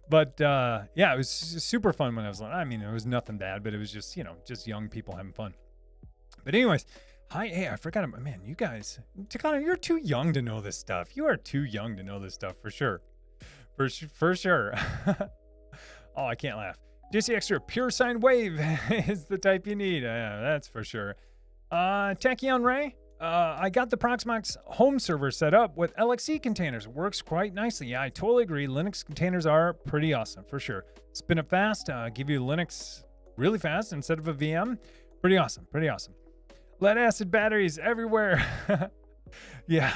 But yeah, it was super fun when I was like, I mean, it was nothing bad, but it was just, you know, just young people having fun. But anyways, hey, I forgot about, man, you guys, Takano, you're too young to know this stuff. You are too young to know this stuff for sure. For sure. Oh, I can't laugh. JC Extra pure sine wave is the type you need. That's for sure. Tachyon Ray, I got the Proxmox home server set up with LXC containers. Works quite nicely. Yeah, I totally agree. Linux containers are pretty awesome for sure. Spin it fast, give you Linux really fast instead of a VM. Pretty awesome. Pretty awesome. Lead acid batteries everywhere. Yeah.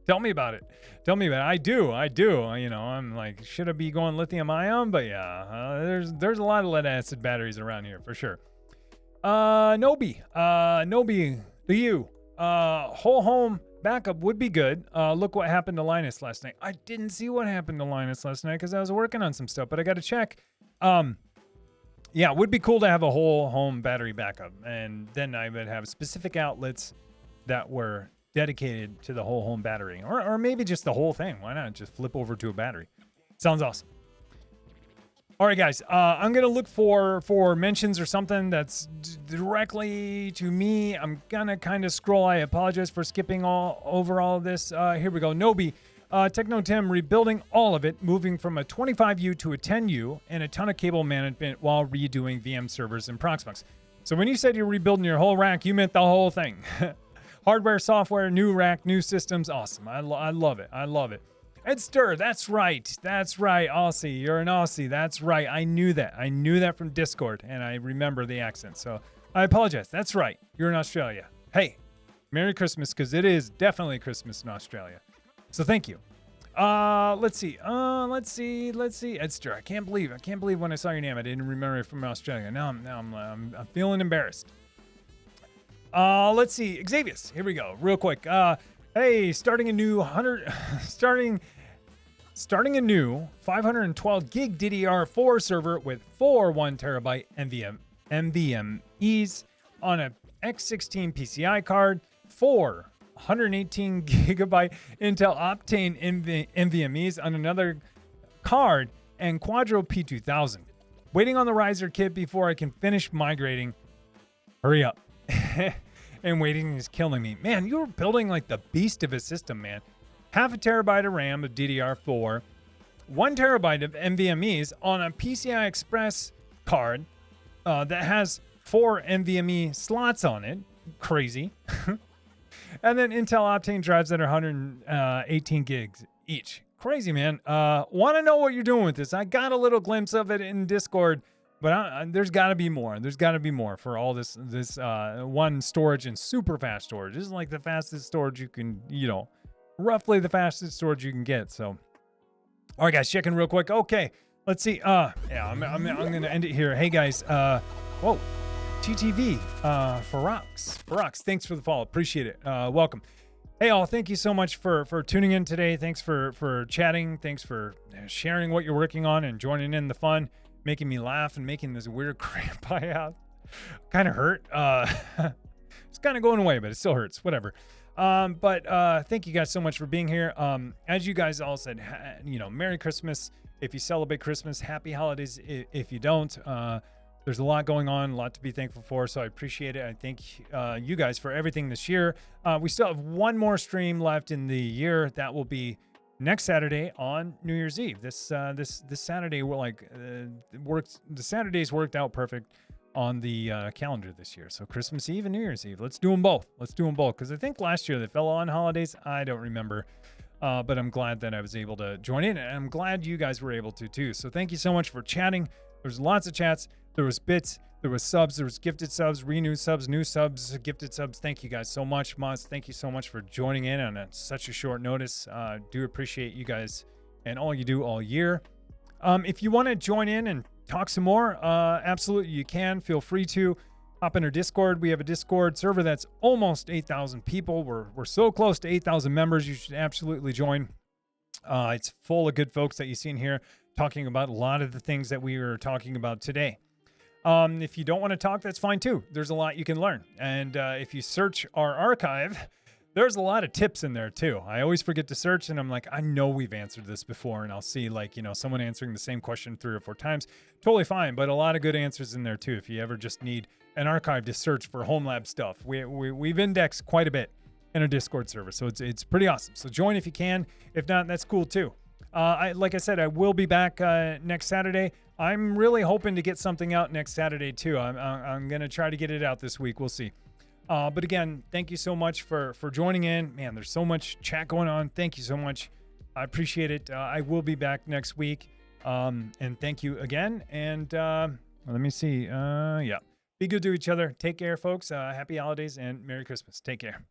Tell me about it. Tell me about it. I do. You know, I'm like, should I be going lithium ion? But yeah, there's a lot of lead acid batteries around here for sure. Nobi, the U. Whole home backup would be good. Look what happened to Linus last night. I didn't see what happened to Linus last night because I was working on some stuff, but I got to check. Yeah, it would be cool to have a whole home battery backup, and then I would have specific outlets that were dedicated to the whole home battery, or maybe just the whole thing. Why not just flip over to a battery? Sounds awesome. All right, guys, I'm gonna look for mentions or something that's directly to me. I'm gonna kind of scroll. I apologize for skipping over all of this. Here we go. Nobi, Techno Tim rebuilding all of it, moving from a 25U to a 10U, and a ton of cable management while redoing VM servers and Proxmox. So when you said you're rebuilding your whole rack, you meant the whole thing. Hardware, software, new rack, new systems. Awesome. I love it. I love it. Ed Stir, that's right. That's right. Aussie. You're an Aussie. That's right. I knew that. I knew that from Discord, and I remember the accent. So I apologize. That's right. You're in Australia. Hey, Merry Christmas, because it is definitely Christmas in Australia. So thank you. Let's see. Ed Stir. I can't believe when I saw your name, I didn't remember it from Australia. Now I'm feeling embarrassed. Let's see. Xavius. Here we go. Real quick. Hey, starting a new 512 gig DDR4 server with 4 1 terabyte NVMe's on a X16 PCI card, 4 118 gigabyte Intel Optane NVMe's on another card, and Quadro P2000. Waiting on the riser kit before I can finish migrating. Hurry up. And waiting is killing me. Man, you were building like the beast of a system, man. Half a terabyte of RAM of DDR4, 1 terabyte of NVMe's on a PCI Express card that has 4 NVMe slots on it. Crazy. And then Intel Optane drives that are 118 gigs each. Crazy, man. Want to know what you're doing with this? I got a little glimpse of it in Discord. But there's got to be more. There's got to be more for all this one storage and super fast storage. This is like the fastest storage you can, roughly the fastest storage you can get. So, all right, guys, checking real quick. Okay, Let's see. Yeah, I'm gonna end it here. Hey guys. Whoa. TTV. For rocks. For rocks. Thanks for the follow. Appreciate it. Welcome. Hey all, thank you so much for tuning in today. Thanks for chatting. Thanks for sharing what you're working on and joining in the fun, making me laugh and making this weird cramp I have kind of hurt. It's kind of going away, but it still hurts. Whatever. But thank you guys so much for being here. As you guys all said, Merry Christmas if you celebrate Christmas. Happy holidays if you don't. There's a lot going on, a lot to be thankful for, so I appreciate it. I thank you guys for everything this year. We still have one more stream left in the year. That will be next Saturday on New Year's Eve. This Saturday, works. The Saturdays worked out perfect on the calendar this year. So Christmas Eve and New Year's Eve. Let's do them both. Because I think last year they fell on holidays. I don't remember. But I'm glad that I was able to join in, and I'm glad you guys were able to too. So thank you so much for chatting. There's lots of chats. There was bits, there was subs, there was gifted subs, renew subs, new subs, gifted subs. Thank you guys so much. Moz, thank you so much for joining in on such a short notice. Do appreciate you guys and all you do all year. If you want to join in and talk some more, absolutely you can. Feel free to hop in our Discord. We have a Discord server that's almost 8,000 people. We're so close to 8,000 members. You should absolutely join. It's full of good folks that you see in here talking about a lot of the things that we were talking about today. If you don't want to talk, that's fine too. There's a lot you can learn. And if you search our archive, there's a lot of tips in there too. I always forget to search and I'm like, I know we've answered this before. And I'll see someone answering the same question 3 or 4 times. Totally fine. But a lot of good answers in there too. If you ever just need an archive to search for HomeLab stuff, we've indexed quite a bit in our Discord server. So it's pretty awesome. So join if you can. If not, that's cool too. Like I said, I will be back next Saturday. I'm really hoping to get something out next Saturday too. I'm going to try to get it out this week. We'll see. But again, thank you so much for joining in. Man, there's so much chat going on. Thank you so much. I appreciate it. I will be back next week. And thank you again. And let me see. Yeah. Be good to each other. Take care, folks. Happy holidays and Merry Christmas. Take care.